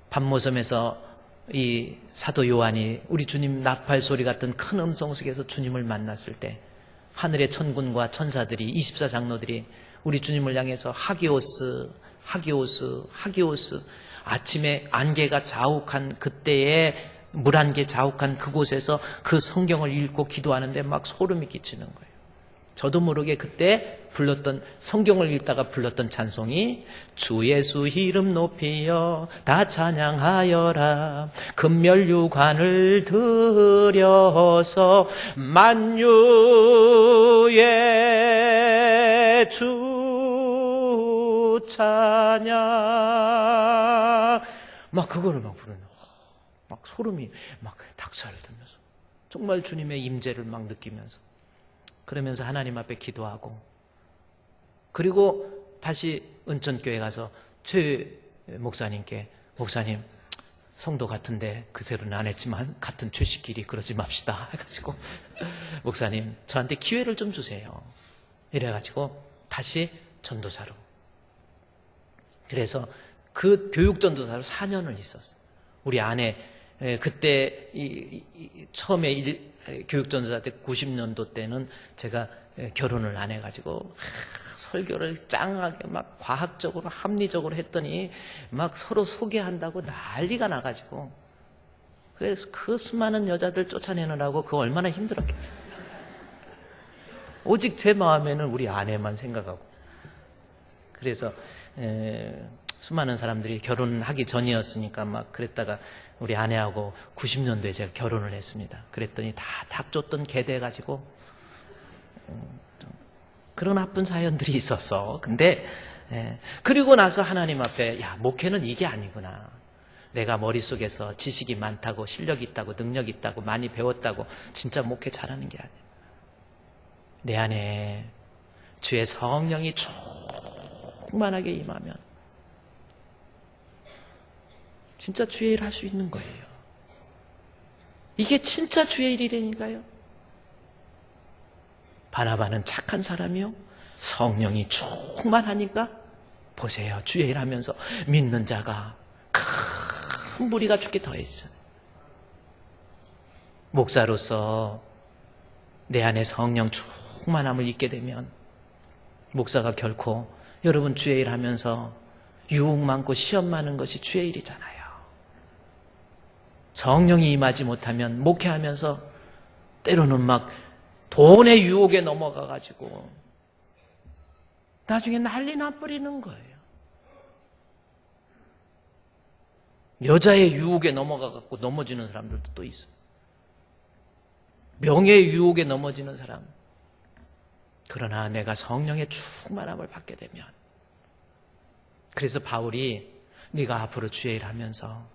밤모섬에서 이 사도 요한이 우리 주님 나팔 소리 같은 큰 음성 속에서 주님을 만났을 때 하늘의 천군과 천사들이 24장로들이 우리 주님을 향해서 하기오스 하기오스 하기오스 아침에 안개가 자욱한 그때에 물안개 자욱한 그곳에서 그 성경을 읽고 기도하는데 막 소름이 끼치는 거예요. 저도 모르게 그때 불렀던 성경을 읽다가 불렀던 찬송이 주 예수 이름 높이여 다 찬양하여라 금멸유관을 들여서 만유의 주 찬양 막 그거를 막 부르는 막 소름이 막 닭살을 들면서 정말 주님의 임재를 막 느끼면서 그러면서 하나님 앞에 기도하고 그리고 다시 은천교회 가서 최 목사님께 목사님 성도 같은데 그대로는 안 했지만 같은 최씨끼리 그러지 맙시다 해가지고 목사님 저한테 기회를 좀 주세요 이래가지고 다시 전도사로 그래서 그 교육전도사로 4년을 있었어요. 우리 아내 그때 처음에 교육전도사 때 90년도 때는 제가 결혼을 안 해가지고 설교를 짱하게 막 과학적으로 합리적으로 했더니 막 서로 소개한다고 난리가 나가지고 그래서 그 수많은 여자들 쫓아내느라고 그거 얼마나 힘들었겠어요. 오직 제 마음에는 우리 아내만 생각하고 그래서 수많은 사람들이 결혼하기 전이었으니까 막 그랬다가 우리 아내하고 90년도에 제가 결혼을 했습니다. 그랬더니 다 닭 줬던 개 돼가지고 그런 나쁜 사연들이 있었어. 근데 그리고 나서 하나님 앞에 야, 목회는 이게 아니구나. 내가 머릿속에서 지식이 많다고 실력이 있다고 능력이 있다고 많이 배웠다고 진짜 목회 잘하는 게 아니야. 내 안에 주의 성령이 충만하게 임하면 진짜 주의 일 할 수 있는 거예요. 이게 진짜 주의 일이라니까요. 바나바는 착한 사람이요. 성령이 충만하니까 보세요. 주의 일 하면서 믿는 자가 큰 무리가 죽게 더해지잖아요. 목사로서 내 안에 성령 충만함을 잊게 되면 목사가 결코 여러분 주의 일 하면서 유혹 많고 시험 많은 것이 주의 일이잖아요. 성령이 임하지 못하면 목회하면서 때로는 막 돈의 유혹에 넘어가가지고 나중에 난리 나버리는 거예요. 여자의 유혹에 넘어가갖고 넘어지는 사람들도 또 있어요. 명예의 유혹에 넘어지는 사람. 그러나 내가 성령의 충만함을 받게 되면, 그래서 바울이 네가 앞으로 주의 일 하면서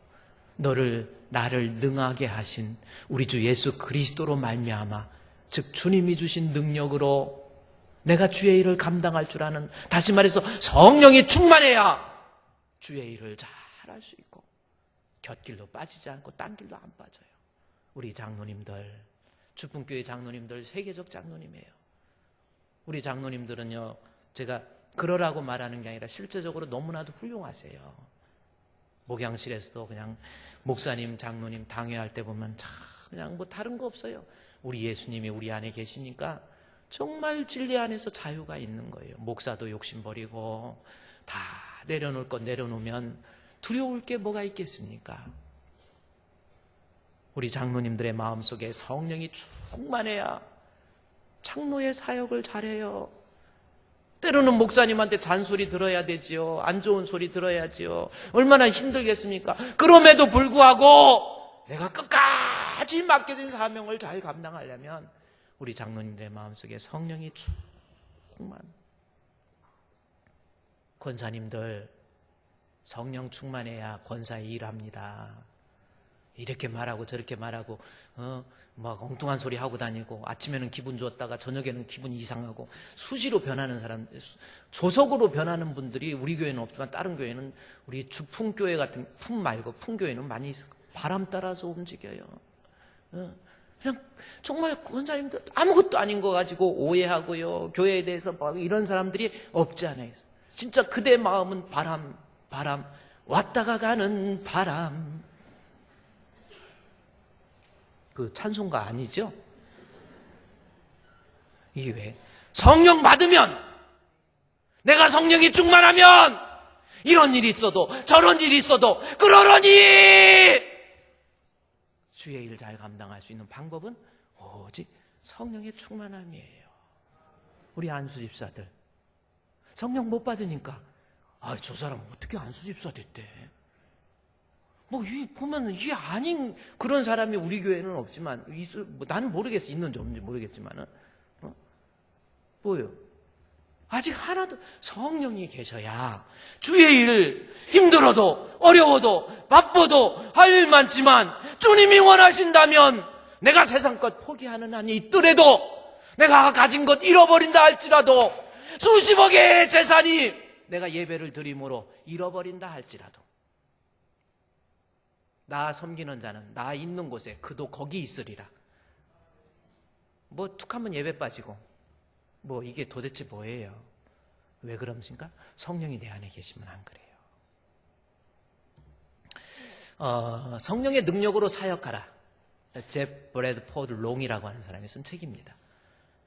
나를 능하게 하신 우리 주 예수 그리스도로 말미암아, 즉 주님이 주신 능력으로 내가 주의 일을 감당할 줄 아는, 다시 말해서 성령이 충만해야 주의 일을 잘 할 수 있고 곁길도 빠지지 않고 딴 길도 안 빠져요. 우리 장로님들, 주품교회 장로님들 세계적 장로님이에요. 우리 장로님들은요, 제가 그러라고 말하는 게 아니라 실제적으로 너무나도 훌륭하세요. 목양실에서도 그냥 목사님, 장로님 당회할 때 보면 참 그냥 뭐 다른 거 없어요. 우리 예수님이 우리 안에 계시니까 정말 진리 안에서 자유가 있는 거예요. 목사도 욕심 버리고 다 내려놓을 것 내려놓으면 두려울 게 뭐가 있겠습니까? 우리 장로님들의 마음속에 성령이 충만해야 장로의 사역을 잘해요. 때로는 목사님한테 잔소리 들어야 되지요. 안 좋은 소리 들어야지요. 얼마나 힘들겠습니까? 그럼에도 불구하고 내가 끝까지 맡겨진 사명을 잘 감당하려면 우리 장로님들의 마음속에 성령이 충만. 권사님들 성령 충만해야 권사의 일합니다. 이렇게 말하고 저렇게 말하고 막 엉뚱한 소리 하고 다니고 아침에는 기분 좋았다가 저녁에는 기분이 이상하고 수시로 변하는 사람, 조석으로 변하는 분들이 우리 교회는 없지만 다른 교회는, 우리 주품교회 같은, 품 말고 품교회는 많이 바람 따라서 움직여요. 그냥 정말 권사님들 아무것도 아닌 거 가지고 오해하고요, 교회에 대해서 막 이런 사람들이 없지 않아요. 진짜 그대 마음은 바람 왔다가 가는 바람. 그 찬송가 아니죠? 이게 왜? 성령 받으면, 내가 성령이 충만하면 이런 일이 있어도 저런 일이 있어도 그러려니 주의 일 잘 감당할 수 있는 방법은 오직 성령의 충만함이에요. 우리 안수집사들 성령 못 받으니까 저 사람 어떻게 안수집사 됐대? 보면 이게 아닌 그런 사람이 우리 교회는 없지만, 나는 모르겠어. 있는지 없는지 모르겠지만은, 뭐요? 아직 하나도 성령이 계셔야 주의 일 힘들어도 어려워도 바빠도 할 일 많지만 주님이 원하신다면 내가 세상 것 포기하는 한이 있더라도, 내가 가진 것 잃어버린다 할지라도, 수십억의 재산이 내가 예배를 드림으로 잃어버린다 할지라도, 나 섬기는 자는 나 있는 곳에 그도 거기 있으리라. 툭하면 예배 빠지고 이게 도대체 뭐예요? 왜 그럽니까? 성령이 내 안에 계시면 안 그래요. 성령의 능력으로 사역하라. 제 브래드포드 롱이라고 하는 사람이 쓴 책입니다.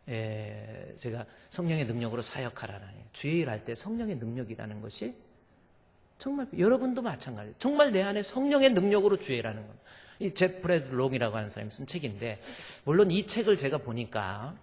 제가 성령의 능력으로 사역하라는, 주의 일 할 때 성령의 능력이라는 것이 정말 여러분도 마찬가지예요. 정말 내 안에 성령의 능력으로 주의 일하는 거예요. 이 제 브래드 롱이라고 하는 사람이 쓴 책인데, 물론 이 책을 제가 보니까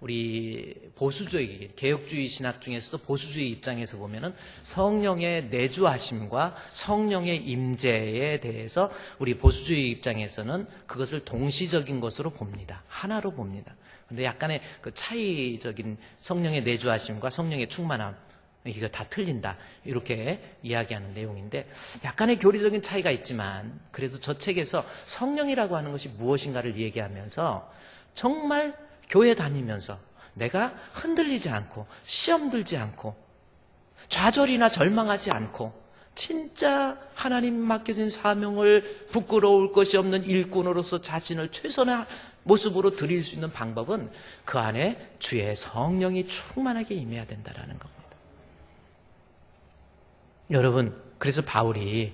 우리 보수주의, 개혁주의 신학 중에서도 보수주의 입장에서 보면은 성령의 내주하심과 성령의 임재에 대해서 우리 보수주의 입장에서는 그것을 동시적인 것으로 봅니다. 하나로 봅니다. 근데 약간의 그 차이적인 성령의 내주하심과 성령의 충만함, 이거 다 틀린다. 이렇게 이야기하는 내용인데 약간의 교리적인 차이가 있지만 그래도 저 책에서 성령이라고 하는 것이 무엇인가를 얘기하면서 정말 교회 다니면서 내가 흔들리지 않고 시험 들지 않고 좌절이나 절망하지 않고 진짜 하나님 맡겨진 사명을 부끄러울 것이 없는 일꾼으로서 자신을 최선의 모습으로 드릴 수 있는 방법은 그 안에 주의 성령이 충만하게 임해야 된다는 겁니다. 여러분, 그래서 바울이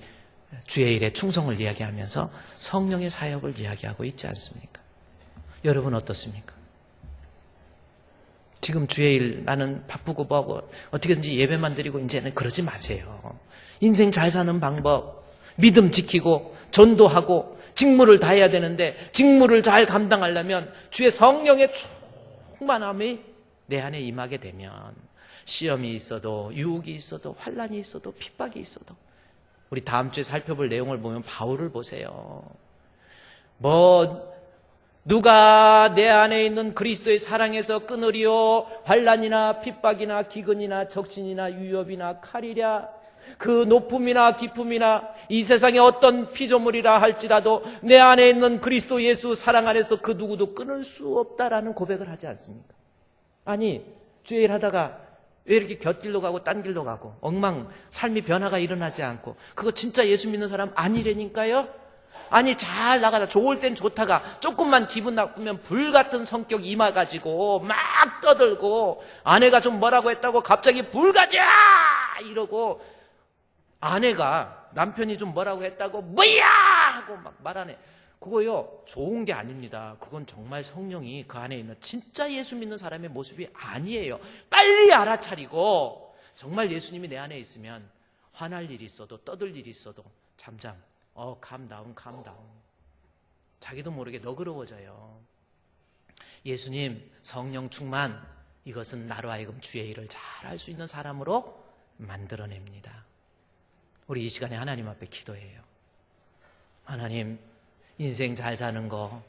주의 일에 충성을 이야기하면서 성령의 사역을 이야기하고 있지 않습니까? 여러분 어떻습니까? 지금 주의 일 나는 바쁘고 뭐하고 어떻게든지 예배만 드리고 이제는 그러지 마세요. 인생 잘 사는 방법, 믿음 지키고 전도하고 직무를 다해야 되는데 직무를 잘 감당하려면 주의 성령의 충만함이 내 안에 임하게 되면 시험이 있어도 유혹이 있어도 환난이 있어도 핍박이 있어도 우리 다음 주에 살펴볼 내용을 보면 바울을 보세요. 누가 내 안에 있는 그리스도의 사랑에서 끊으리요 환난이나 핍박이나 기근이나 적신이나 위협이나 칼이랴 그 높음이나 깊음이나 이 세상의 어떤 피조물이라 할지라도 내 안에 있는 그리스도 예수 사랑 안에서 그 누구도 끊을 수 없다라는 고백을 하지 않습니까? 아니 주의 일 하다가 왜 이렇게 곁길로 가고 딴 길로 가고 삶이 변화가 일어나지 않고 그거 진짜 예수 믿는 사람 아니라니까요? 아니 잘 나가다 좋을 땐 좋다가 조금만 기분 나쁘면 불같은 성격 임해가지고 막 떠들고 아내가 좀 뭐라고 했다고 갑자기 불가자 이러고 아내가 남편이 좀 뭐라고 했다고 뭐야 하고 막 말하네. 그거요 좋은 게 아닙니다. 그건 정말 성령이 그 안에 있는 진짜 예수 믿는 사람의 모습이 아니에요. 빨리 알아차리고 정말 예수님이 내 안에 있으면 화날 일이 있어도 떠들 일이 있어도 잠잠 calm down. 자기도 모르게 너그러워져요. 예수님 성령 충만 이것은 나로 하여금 주의 일을 잘 할 수 있는 사람으로 만들어냅니다. 우리 이 시간에 하나님 앞에 기도해요. 하나님 인생 잘 사는 거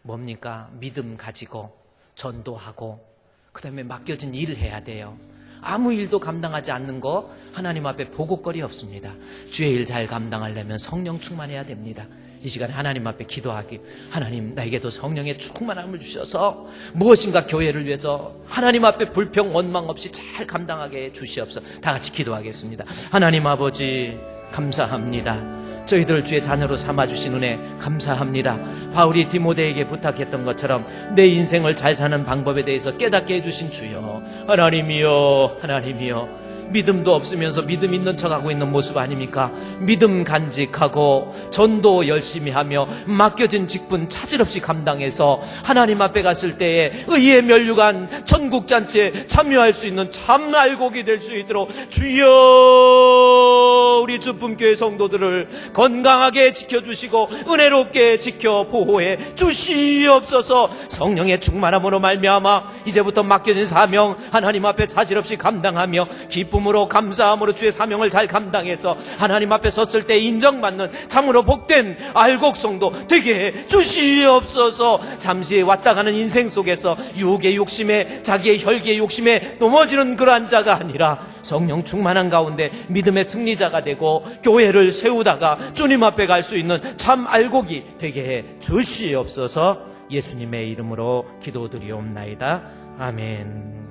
뭡니까? 믿음 가지고 전도하고 그 다음에 맡겨진 일을 해야 돼요. 아무 일도 감당하지 않는 거 하나님 앞에 보고거리 없습니다. 주의 일 잘 감당하려면 성령 충만해야 됩니다. 이 시간에 하나님 앞에 기도하기 하나님 나에게도 성령의 충만함을 주셔서 무엇인가 교회를 위해서 하나님 앞에 불평 원망 없이 잘 감당하게 해 주시옵소서. 다 같이 기도하겠습니다. 하나님 아버지 감사합니다. 저희들 주의 자녀로 삼아주신 은혜 감사합니다. 바울이 디모데에게 부탁했던 것처럼 내 인생을 잘 사는 방법에 대해서 깨닫게 해주신 주여 하나님이여 믿음도 없으면서 믿음 있는 척하고 있는 모습 아닙니까? 믿음 간직하고 전도 열심히 하며 맡겨진 직분 차질없이 감당해서 하나님 앞에 갔을 때에 의의 면류관 전국잔치에 참여할 수 있는 참 알곡이 될 수 있도록 주여 우리 주품교회 성도들을 건강하게 지켜주시고 은혜롭게 지켜 보호해 주시옵소서. 성령의 충만함으로 말미암아 이제부터 맡겨진 사명 하나님 앞에 차질없이 감당하며 기쁨으로 감사함으로 주의 사명을 잘 감당해서 하나님 앞에 섰을 때 인정받는 참으로 복된 알곡 성도 되게 해 주시옵소서. 잠시 왔다 가는 인생 속에서 유혹의 욕심에 자기의 혈기의 욕심에 넘어지는 그러한 자가 아니라 성령 충만한 가운데 믿음의 승리자가 되고 교회를 세우다가 주님 앞에 갈 수 있는 참 알곡이 되게 해 주시옵소서. 예수님의 이름으로 기도드리옵나이다. 아멘.